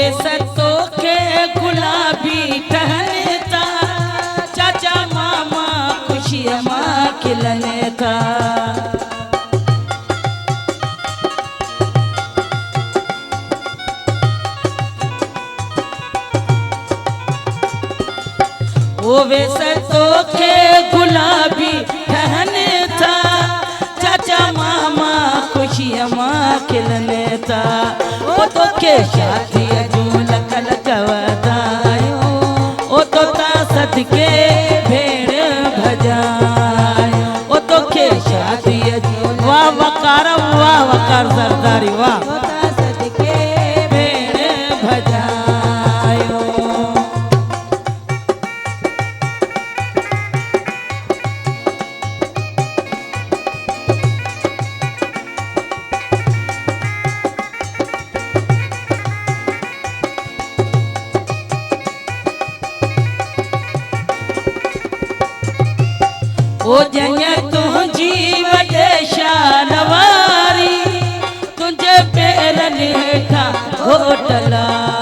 B: वे सतो के गुलाबी टहने था, चाचा मामा खुशियाँ माँ खिलने था। वो वे सतो के गुलाबी टहने था, चाचा मामा खुशियाँ माँ खिलने था। वो तो के शादी जो लकल कवदायो, वो तो तासत के भेड़ भजायो, वो तो के शादी वाह वकार सरदारी वाह, तासत के भेड़ भजायो। ओ जन्या तुझी वॾे शानवारी, तुझे पेरनि हेठां होटलारी।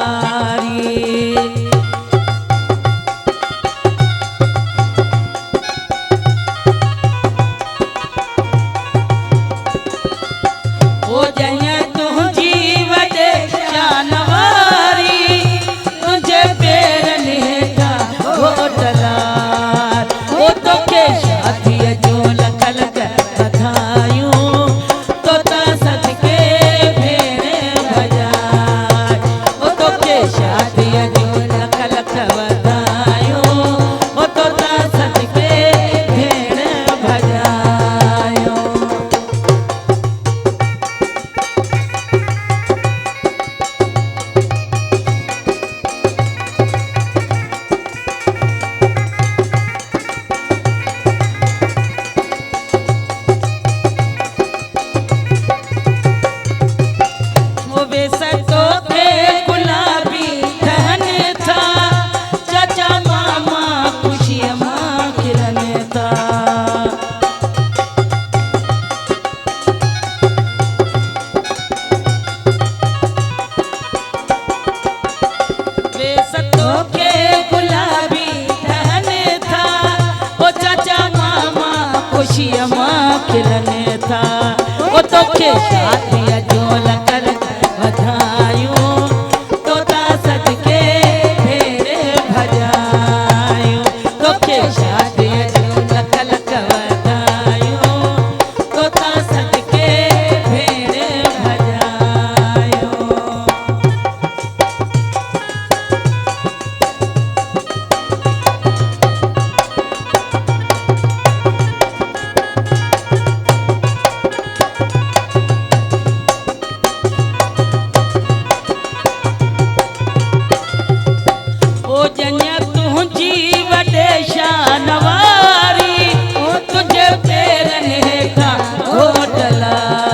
B: ओ जन्या तुझी वॾे शानवारी, तुझे पेरनि हेठां होटलारी। ओ तोखे शादीअ जो लख लख बधायूं, तो तासत के भेड़ भजाए। ओ तोखे शादीअ जो लख लख बधायूं, ओ तो तासत के भेड़ भजायो। वो वे सतो के गुलाबी टहने था, चाचा मामा खुशियाँ माँ खिलने था। वे सतो के गुलाबी टहने था, ओ चाचा मामा खुशियाँ माँ खिलने था। ओ तो के शादियाँ जो लख लख बधायूं, तो तासत के भेड़ भजायूं। तो के शादियाँ जो लख लख बधायूं, तो तासत के भेड़ भजायूं। ओ जन्या तुझी वॾे शानवारी, तुझे पेरनि हेठां होटलारी।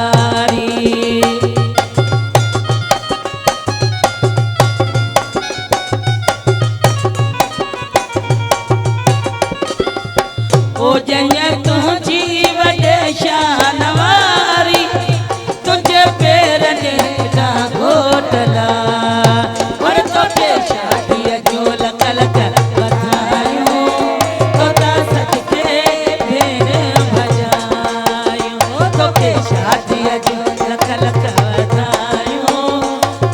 B: ओ जन्या तुझी वॾे शानवारी, तुझे पेरनि हेठां होटलारी। और तोखे शादीअ जो लख लख बधायूं, तो तासत के भेड़ भजायूं। ओ तोखे शादीअ जो लख लख बधायूं,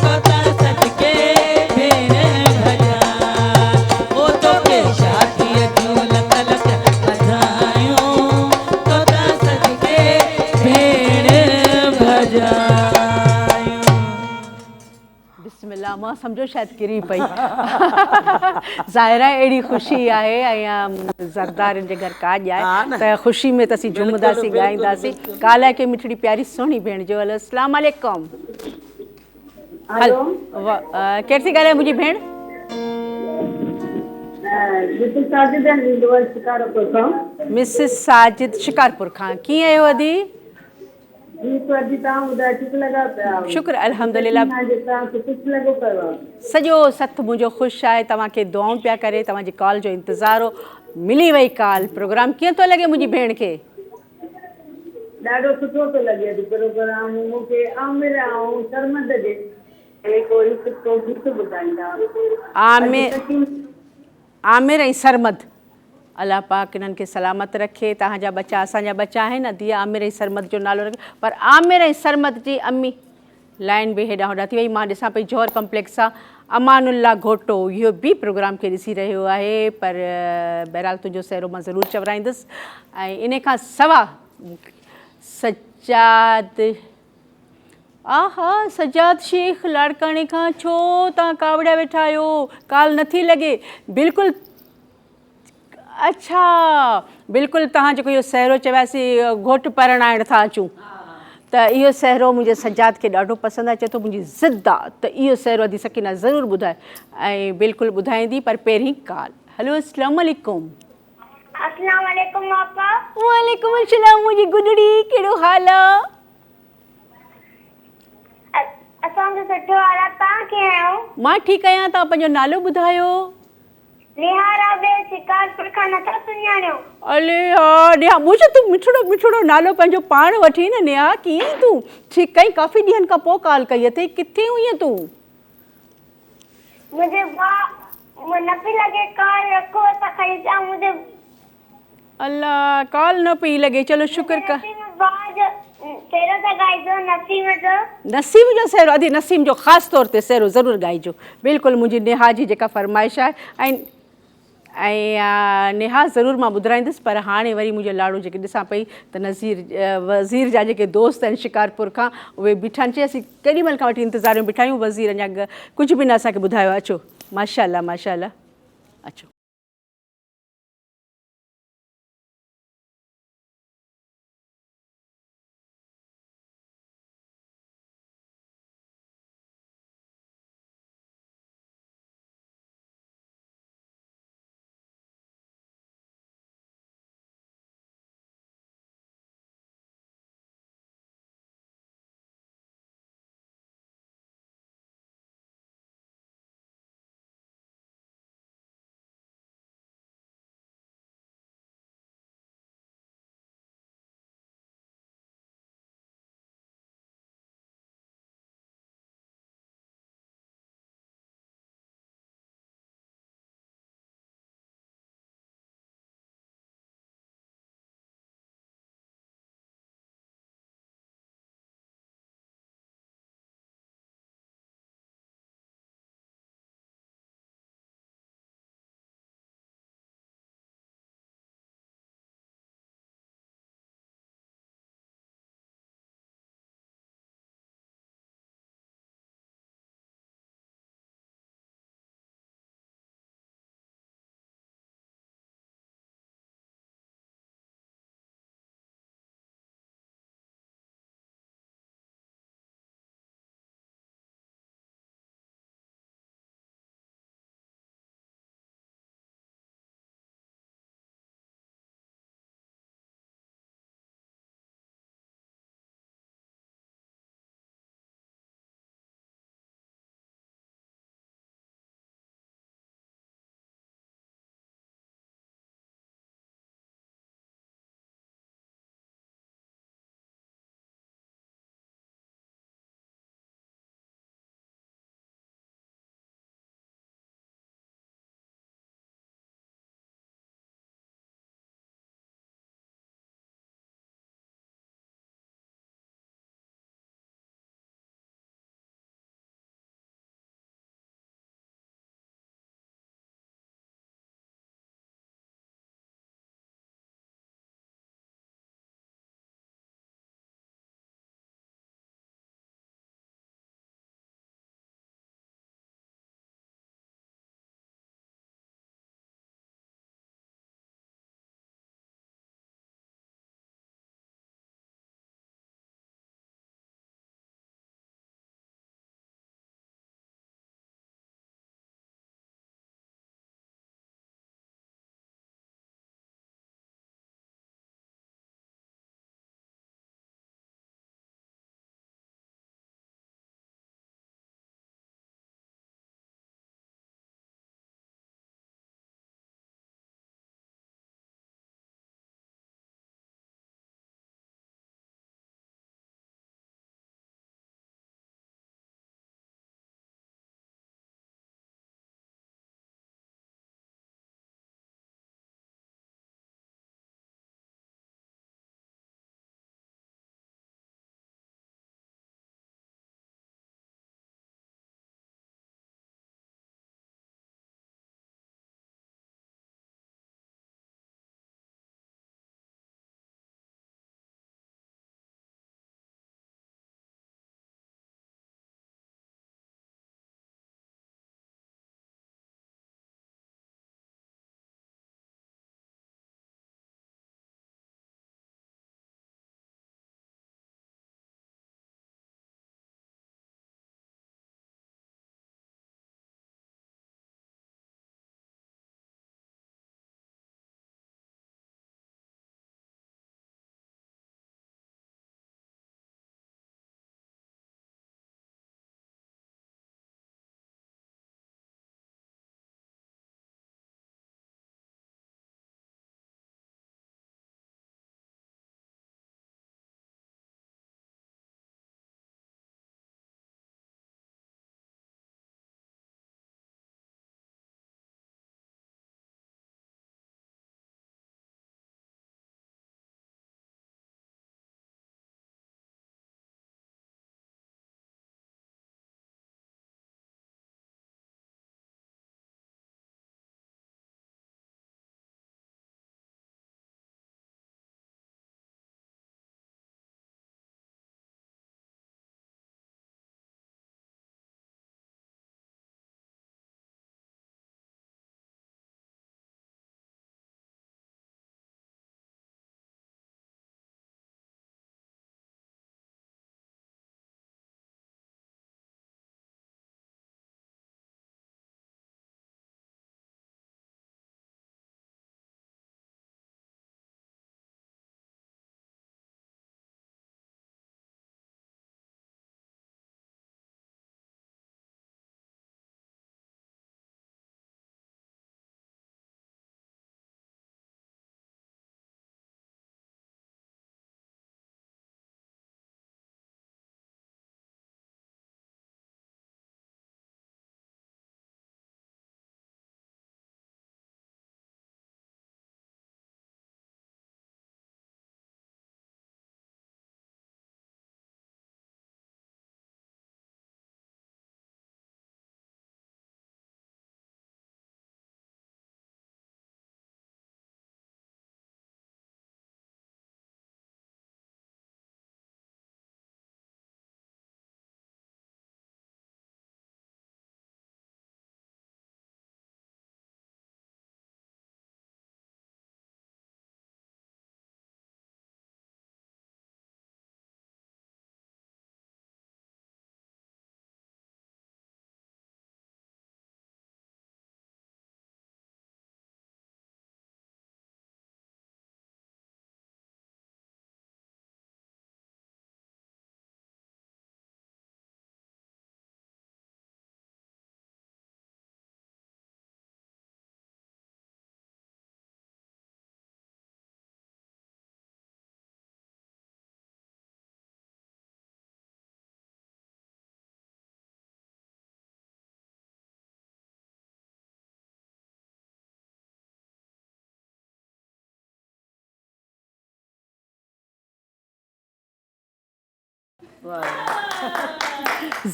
B: तो तासत के भेड़ भजायूं। ओ तोखे शादीअ जो लख लख बधायूं, तो तासत के भेड़ भजायूं।
A: बिस्मिल्लाह, मां सम्झो शायदि किरी पई। ज़ाहिर आहे अहिड़ी ख़ुशी आहे ऐं ज़रदारनि जे घर काज आहे त ख़ुशी में त असीं झूमंदासीं ॻाईंदासीं। काला के मिठड़ी प्यारी सोहणी भेण जो हलो अस्सलाम वालेकुम।
G: हेलो
A: केरु थी ॻाल्हाए मुंहिंजी भेण?
G: जिते साजिद है शिकारपुर खां।
A: मिसिस साजिद शिकारपुर खां। कीअं आहियो अदी?
G: जी स्वादी तव्हां ॿुधायो ठीक लॻा पिया?
A: शुक्र अल्हम्दुलिल्लाह।
G: तव्हांखे कुझु लॻो पियो?
A: सॼो सथ मुंहिंजो ख़ुशि आहे। तव्हांखे दुआऊं पिया करे, तव्हांजी कॉल जो इंतज़ारु हो। मिली वई कॉल। प्रोग्राम कीअं थो लॻे मुंहिंजी भेण खे?
G: ॾाढो सुठो थो लॻे प्रोग्राम। मूंखे आमिर ऐं सरमद जे
A: आमिर आमिर ऐं सरमद। अलाह पाक इन्हनि खे सलामत रखे। तव्हांजा बच्चा असांजा बच्चा आहिनि न, धीअ आमिर ऐं सरमद जो नालो रखे, पर आमिर ऐं सरमद जी अम्मी लाइन बि हेॾां होॾां थी वई। मां ॾिसां पई जौहर कॉम्प्लेक्स सां अमानुल्ला घोटो इहो बि प्रोग्राम खे ॾिसी रहियो आहे, पर बहरहाल तुंहिंजो सहरो मां ज़रूरु चवराईंदुसि। ऐं इन खां सवा सजाद, आहा सजाद शेख लाड़काणे खां छो तव्हां कावड़िया वेठा आहियो? काल नथी लॻे बिल्कुलु। अच्छा बिल्कुलु तव्हां जेको इहो सहरो चवियासीं घोटु परणाइण था अचूं, त इहो सहरो मुंहिंजे सजाद खे ॾाढो पसंदि आहे। चए थो मुंहिंजी ज़िद आहे त इहो सहरो अदी सकीना ज़रूरु ॿुधाए, ऐं बिल्कुलु ॿुधाईंदी, पर पहिरीं काल। हलो अस्सलाम वालेकुम।
G: अस्सलाम वालेकुम आपा।
A: वालेकुम अस्सलाम मुंहिंजी गुॾड़ी, कहिड़ो हाल आहे?
G: असांजो सुठो हाल आहे। तव्हां कीअं आहियो?
A: मां ठीकु आहियां। तव्हां पंहिंजो नालो ॿुधायो?
G: नेहा राबे शिकारपुर खां नथा सुञाणियो?
A: अले हा नेहा, मुझे तूं मिठड़ो मिठड़ो नालो पंहिंजो पाण वठी न। नेहा कीअं आहीं तूं? ठीकु कई, काफ़ी ॾींहंनि खां पोइ कॉल कई अथई। किथे हुईं तूं?
G: मुझे न पई लॻे कॉल रखो असां खणी अचां। मुझे
A: अल्लाह कॉल न पई लॻे। चलो शुक्र कर।
G: सहरो था ॻाइजो नसीम जो।
A: नसीम जो सहरो अदी नसीम जो ख़ासि तौर ते सहरो ज़रूरु ॻाइजो। बिल्कुलु मुंहिंजी नेहा जी जेका फरमाइश आहे। ऐं नेहा ज़रूरु मां ॿुधाईंदुसि, पर हाणे वरी मुंहिंजो लाड़ो जेके ॾिसां पई त वज़ीर जा जेके दोस्त आहिनि शिकारपुर खां, उहे बीठा आहिनि। चई असीं केॾी महिल खां वठी इंतज़ार में बीठा आहियूं, वज़ीर अञा कुझु बि न असांखे ॿुधायो। अचो माशाअल्लाह माशाअल्लाह, अचो।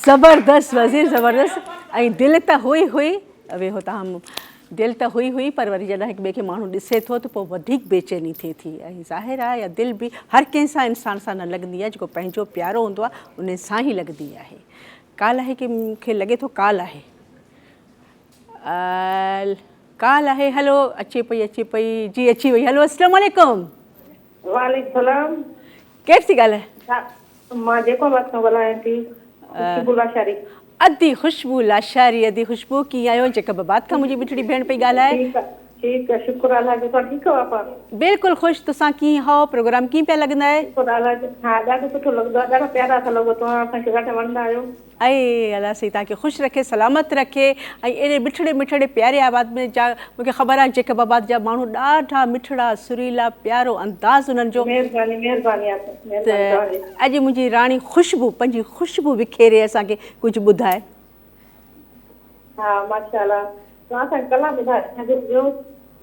A: ज़बरदस्त वज़ीर ज़बरदस्त। ऐं दिलि त हुई वेहो तव्हां दिलि त हुई पर वरी जॾहिं हिक ॿिए खे माण्हू ॾिसे थो त पोइ वधीक बेचैनी थिए थी। ऐं ज़ाहिर आहे या दिलि बि हर कंहिंसां इंसान सां न लॻंदी आहे, जेको पंहिंजो प्यारो हूंदो आहे उन सां ई लॻंदी आहे। काल आहे की मूंखे लॻे थो काल आहे, काल आहे। हलो अचे पई जी अची वई। हलो अस्सलाम वालेकुम।
F: वालेकुम सलाम।
A: केरु थी ॻाल्हाए?
F: मां जेको वक़्तु ॻाल्हायां थी खुशबू लाशारी।
A: अदी खुशबू लाशारी। अदी खुशबू कीअं आहियो? जेका बात खां मुंहिंजी मिठड़ी भेण पई ॻाल्हाए।
F: ठीक है, शुक्र अल्लाह जो। तव्हां ठीकु आहियो आपा?
A: बिल्कुलु ख़ुशि। तुसां कीअं हो? प्रोग्राम कीअं पिया लॻंदा आहे?
F: शुक्र अल्लाह जो। हा, ॾाढो सुठो लॻंदो आहे, ॾाढा प्यारा था लॻो। तव्हां असांखे ॾाढा वणंदा आहियो।
A: ऐं अलाह साईं तव्हांखे ख़ुशि रखे, सलामत रखे। ऐं एॾे मिठड़े प्यारे आवाज़ में जा मूंखे ख़बर आहे जेका बाबा जा माण्हू ॾाढा मिठड़ा सुरीला प्यारो अंदाज़ उन्हनि जो।
F: महिरबानी
A: त अॼु मुंहिंजी राणी खुशबू पंहिंजी खुशबू विखेरे असांखे कुझु ॿुधाए।
F: हा माशाअल्लाह। तव्हां असांखे कला ॿुधायो।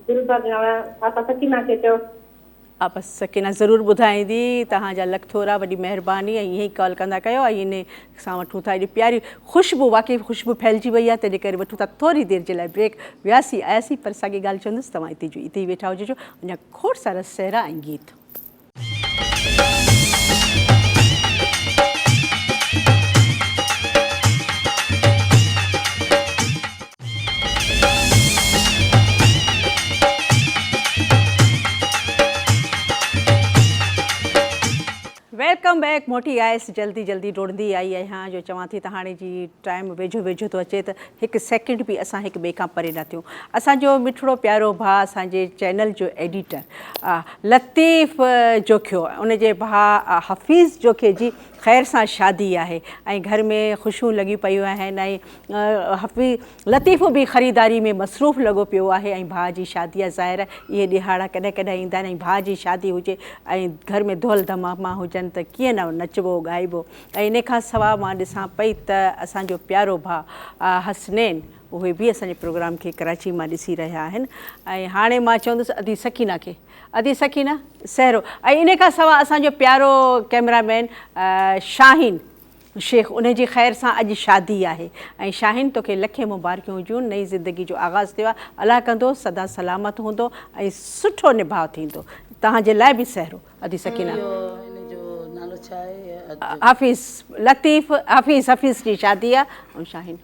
F: सकीना खे चयो।
A: हा बसि सकीना ज़रूरु ॿुधाईंदी। तव्हांजा लख थोरा, वॾी महिरबानी। ऐं ईअं ई कॉल कंदा कयो। ऐं इन सां वठूं था एॾी प्यारी खुशबू, वाक़ई खुशबू फैलिजी वई आहे। तंहिंजे करे वठूं था थोरी देरि जे लाइ ब्रेक। वियासीं आयासीं पर साॻी ॻाल्हि चवंदुसि तव्हां हिते ई वेठा हुजिजो। अञा खोड़ सारा सहरा ऐं गीत। Welcome back. मोटी आयसि जल्दी डोड़ंदी आई आहियां। जो चवां थी त हाणे जी टाइम वेझो थो अचे त हिकु सेकेंड बि असां हिक ॿिए खां परे न थियूं। असांजो मिठड़ो प्यारो भाउ, असांजे चैनल जो एडिटर लतीफ़ जोखियो, उनजे भाउ हफ़ीज़ जोखे जी ख़ैर सां शादी आहे ऐं घर में ख़ुशियूं लॻी पियूं आहिनि। ऐं लतीफ़ बि ख़रीदारी में मसरूफ़ लॻो पियो आहे। ऐं भाउ जी शादी आहे। ज़ाहिर इहे ॾिहाड़ा कॾहिं ईंदा आहिनि। ऐं भाउ जी शादी हुजे ऐं घर में धोल धमामा हुजनि त कीअं न नचबो ॻाइबो। ऐं इन खां सवाइ मां ॾिसां पई त असांजो प्यारो भाउ हसनैन, उहे बि असांजे प्रोग्राम खे कराची मां ॾिसी रहिया आहिनि। ऐं हाणे मां चवंदुसि अदी सकीना खे, अदी सकीना सहरो। ऐं इन खां सवाइ असांजो प्यारो कैमरामैन शाहीन शेख, उनजी ख़ैर सां अॼु शादी आहे। ऐं शाहीन तोखे लखे मुबारकियूं हुजूं। नई ज़िंदगी जो आगाज़ थियो आहे। अलाह कंदो सदा सलामत हूंदो ऐं सुठो निभाउ थींदो। तव्हांजे लाइ बि सहरो। अदी सकीना हफ़ीज़ लतीफ़ हफ़ीज़ जी शादी आहे। ऐं शाहीन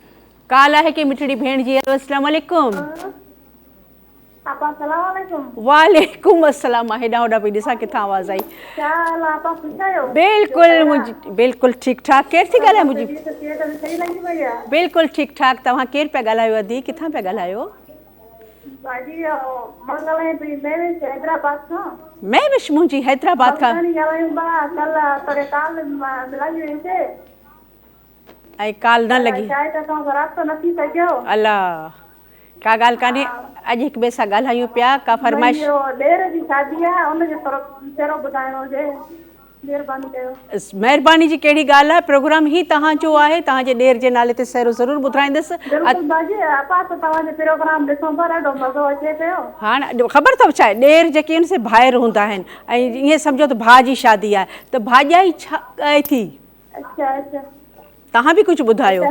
A: काल आहे की मिठड़ी भेण जी। अस्सलाम वालेकुम। वालेकुम अस्सलाम। हेॾां होॾां पई ॾिसां किथां आवाज़ आई। बिल्कुलु ठीकु ठाक। केरु थी ॻाल्हाए मुंहिंजी? बिल्कुलु ठीकु ठाक। तव्हां केरु पिया ॻाल्हायो? अदी किथां पिया ॻाल्हायो? महविश मुंहिंजी हैदराबाद खां। ऐं काल न लॻी। अलाह का ॻाल्हि कान्हे। अॼु हिक ॿिए सां ॻाल्हायूं पिया। का फरमाइश? महिरबानी जी कहिड़ी ॻाल्हि आहे। प्रोग्राम ही तव्हांजो आहे। तव्हांजे ॾेर जे नाले ते सहरो ज़रूरु ॿुधाईंदसि। हाणे ख़बर अथव छा आहे, ॾेर जेके आहिनि से ॿाहिरि हूंदा आहिनि। ऐं ईअं सम्झो त भाउ जी शादी आहे त भाॼाई छा ॻाए थी। तव्हां बि कुझु ॿुधायो।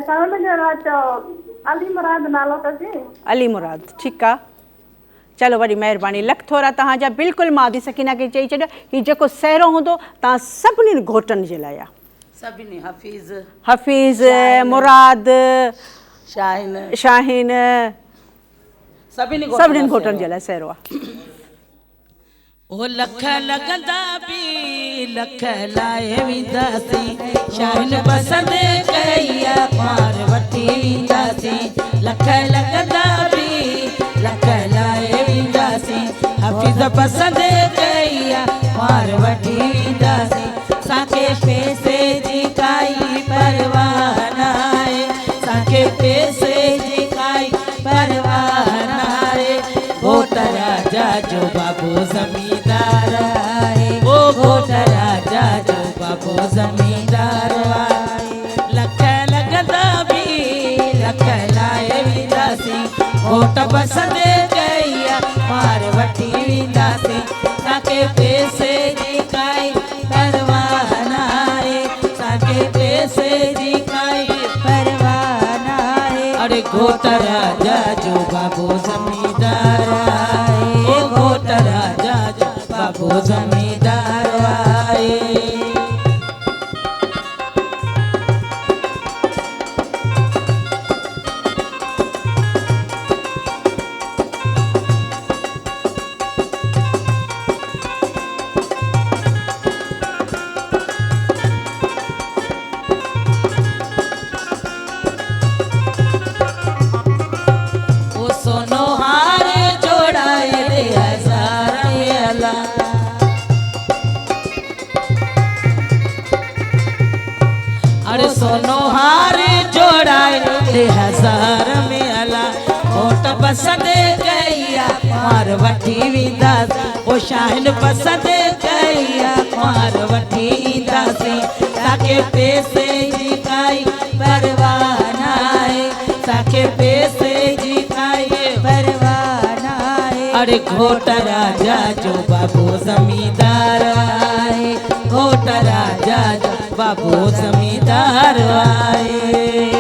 A: अली मुराद ठीकु आहे। चलो वॾी महिरबानी। लख थोरा तव्हांजा। बिल्कुलु मां अदी सकीना खे चई छॾियो हीउ जेको सहरो हूंदो तव्हां सभिनी घोटनि जे लाइ आहे।
B: सभिनी
A: हफ़ीज़ मुराद शाहीन सभिनी घोटनि जे लाइ सहरो आहे।
B: ओ लख लॻंदा बि लख लाइ वेंदासीं। शाहीन पसंद कई आहे पार वठी वेंदासीं। लख लॻंदा बि लख लाइ वेंदासीं। हफ़ीज़ पसंद कई आहे पार वठी वेंदासीं। असांखे पैसे जी काई परवाह न आहे। असांखे पैसे जी काई परवाह न आहे। घोट राजा जो बाबू ज़मींदार आहे। घोट राजा जो बाबू ज़मींदार आहे। लख लॻंदा बि लख लाइ वेंदासीं। घोट पसंद कई आहे पार वठी वेंदासीं। असांखे पैसे जी काई परवाह न आहे। असांखे घोट राजा जो बाबू जमींदार आए, ओ घोट राजा जो बाबू जमींदार आए। सोनो हार जोड़ाए रे हजार मेला, अरे सोनो हार जोड़ाए रे हजार मेला। होट पसंद गैया मार वठी विदास, ओ शाहिन पसंद गैया मार वठी दासी। ताके पैसे जी काई परवाह नाए, ताके पैसे जी अरे घोट राजा जो बाबू जमींदार आए, घोट राजा जो बाबू जमींदार आए।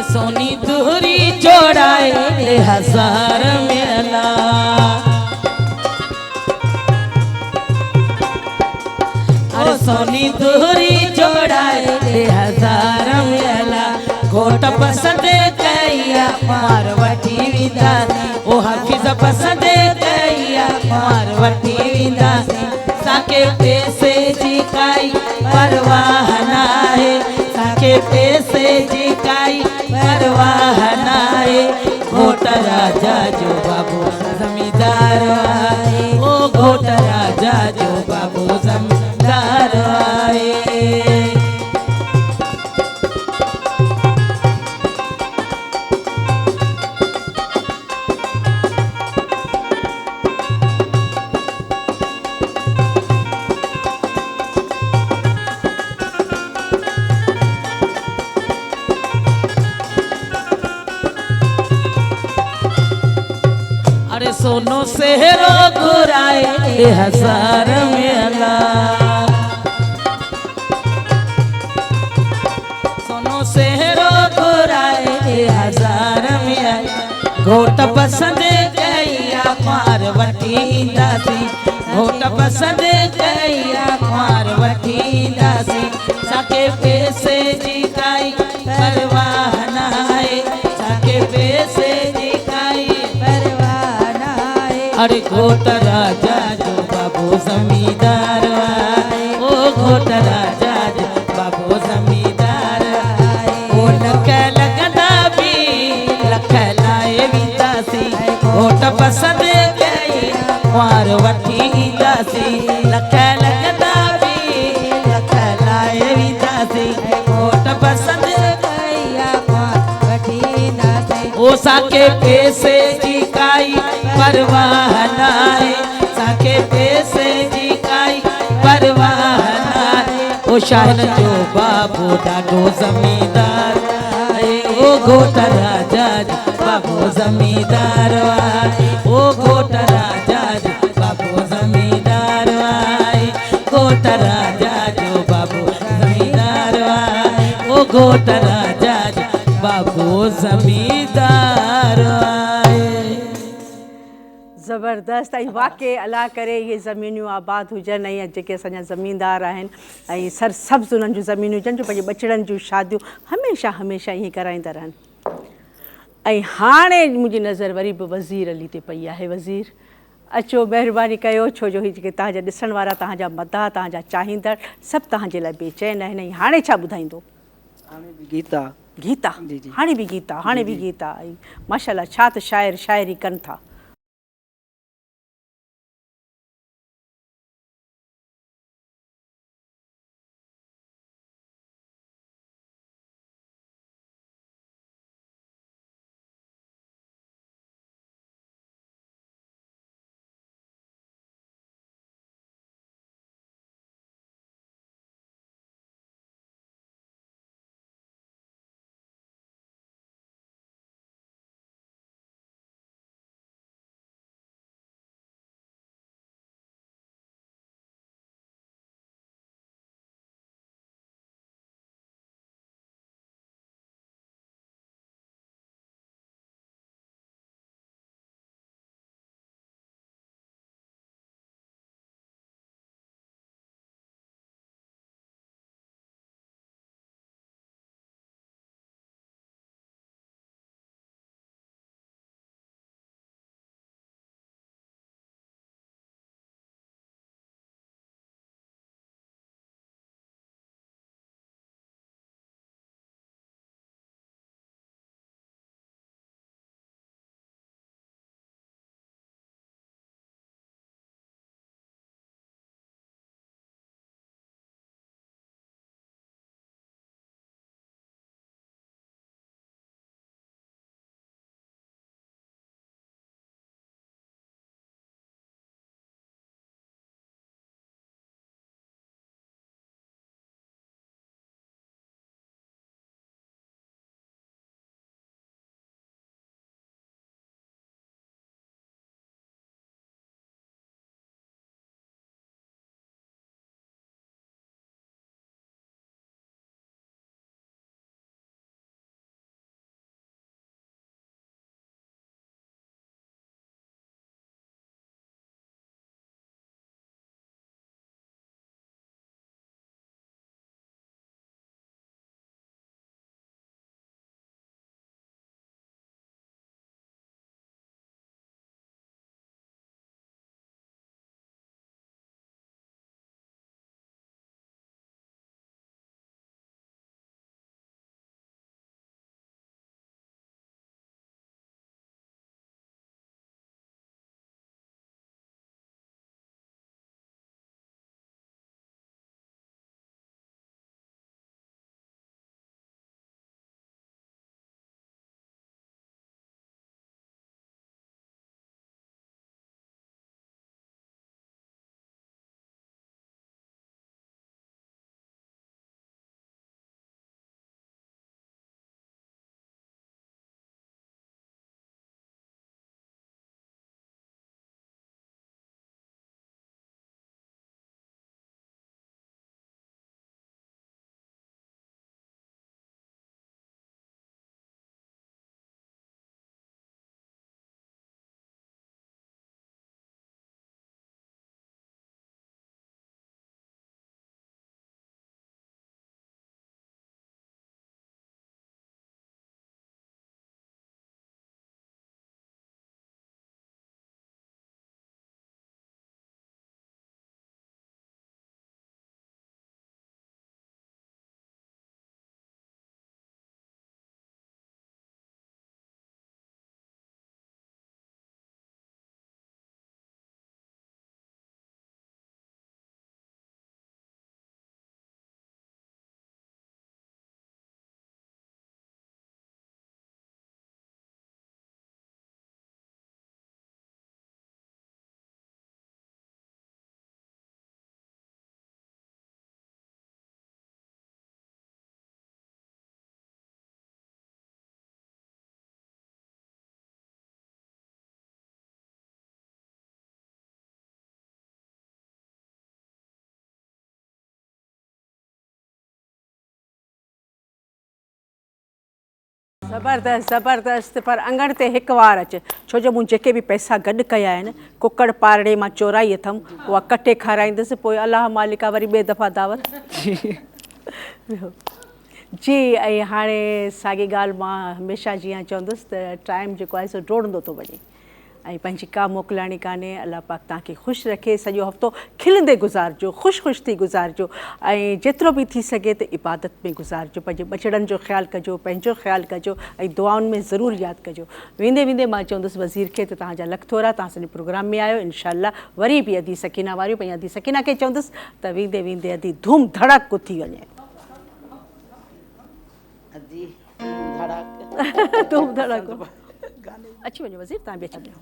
B: सोनी दूरी जोड़ाए रे हजार मेला, अरे सोनी दूरी जोड़ाए रे हजार मेला। घोट पसंद गैया मार वठी विदासी, ओ हाफिज पसंद गैया मार वठी विदासी। साके पैसे जी काई परवाह नाहे, साके पैसे जी काई परवाह नाहे। घोट राजा जो बाबू जमींदार आए, ओ घोट राजा जो बाबू जमींदार आए। अरे सोनो सेहरो घुराए हजार मेला, सोनो सेहरो घुराए हजार मेला। घोट पसंद गैया मार वठी दासी, घोट पसंद गैया मार वठी दासी। साके पैसे जी काई परवाह नाए, साके पैसे जी काई परवाह नाए। अरे घोट राजा जो बाबू जमींदार आए, ओ घोट राजा जो बाबू जमींदार आए। ओ लख लगदा भी लख लाए भी दासी, घोट पसंद गई मार वठी दासी। लख लगदा भी लख लाए भी दासी, घोट पसंद गई मार वठी दासी। ओ साके पैसे जी काई परवाह नाए, साके पैसे जी काई परवाह नाए। ओ शाहन जो बाबू डाडो जमींदार आए, ओ घोट राजा जो बाबू जमींदार आए, ओ घोट राजा जो बाबू जमींदार आए। घोट राजा जो बाबू जमींदार आए, ओ घोट राजा जो बाबू जमींदार आए।
A: ज़बरदस्त। ऐं वाक़ई अला करे इहे ज़मीनियूं आबाद हुजनि ऐं जेके असांजा ज़मींदार आहिनि ऐं सरसब्ज़ उन्हनि जूं ज़मीनियूं हुजनि जो पंहिंजे बचड़नि जूं शादियूं हमेशह हमेशह ईअं कराईंदा रहनि। ऐं हाणे मुंहिंजी नज़र वरी बि वज़ीर अली ते पई आहे। वज़ीर अचो, महिरबानी कयो, छो जो हीअ जेके तव्हांजा ॾिसण वारा, तव्हांजा मदाह, तव्हांजा चाहींदड़ सभु तव्हांजे लाइ बेचैन आहिनि। ऐं हाणे छा ॿुधाईंदो?
E: हाणे बि गीता
A: गीता
E: जी जी
A: हाणे बि गीता, हाणे बि गीता। ऐं माशाल्लाह छा त शाइर शाइरी कनि था। ज़बरदस्त ज़बरदस्त। पर अंगण ते हिकु वार अच, छो जो मूं जेके बि पैसा गॾु कया आहिनि कुकड़ पारड़े मां चोराई अथमि, उहा कटे खाराईंदसि, पोइ अलाह मालिका वरी ॿिए दफ़ा दावत। जी ऐं हाणे साॻी ॻाल्हि मां हमेशह जीअं चवंदुसि त टाइम जेको आहे सो डोड़ंदो थो वञे ऐं पंहिंजी का मोकिलाणी कान्हे। अलाह पाक तव्हांखे ख़ुशि रखे, सॼो हफ़्तो खिलंदे गुज़ारिजो, ख़ुशि थी गुज़ारिजो ऐं जेतिरो बि थी सघे त इबादत में गुज़ारिजो, पंहिंजे बचड़नि जो ख़्यालु कजो, पंहिंजो ख़्यालु कजो ऐं दुआउनि में ज़रूरु यादि कजो। वेंदे वेंदे मां चवंदुसि वज़ीर खे त तव्हांजा लख थोरा, तव्हां सॼे प्रोग्राम में आयो, इनशाअल्लाह वरी बि अदी सकीना वारियूं, पंहिंजी अदी सकीना खे चवंदुसि त वेंदे वेंदे अदी धूम धड़क थी वञे। धूम धड़क अची वञो वज़ीर, तव्हां बि अची वञो।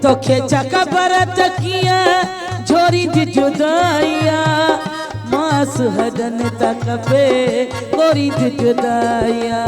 B: तोखे चका बरत किया झोरी जी जुदाइया मास हडन तक पे गोरी जी जुदाइया।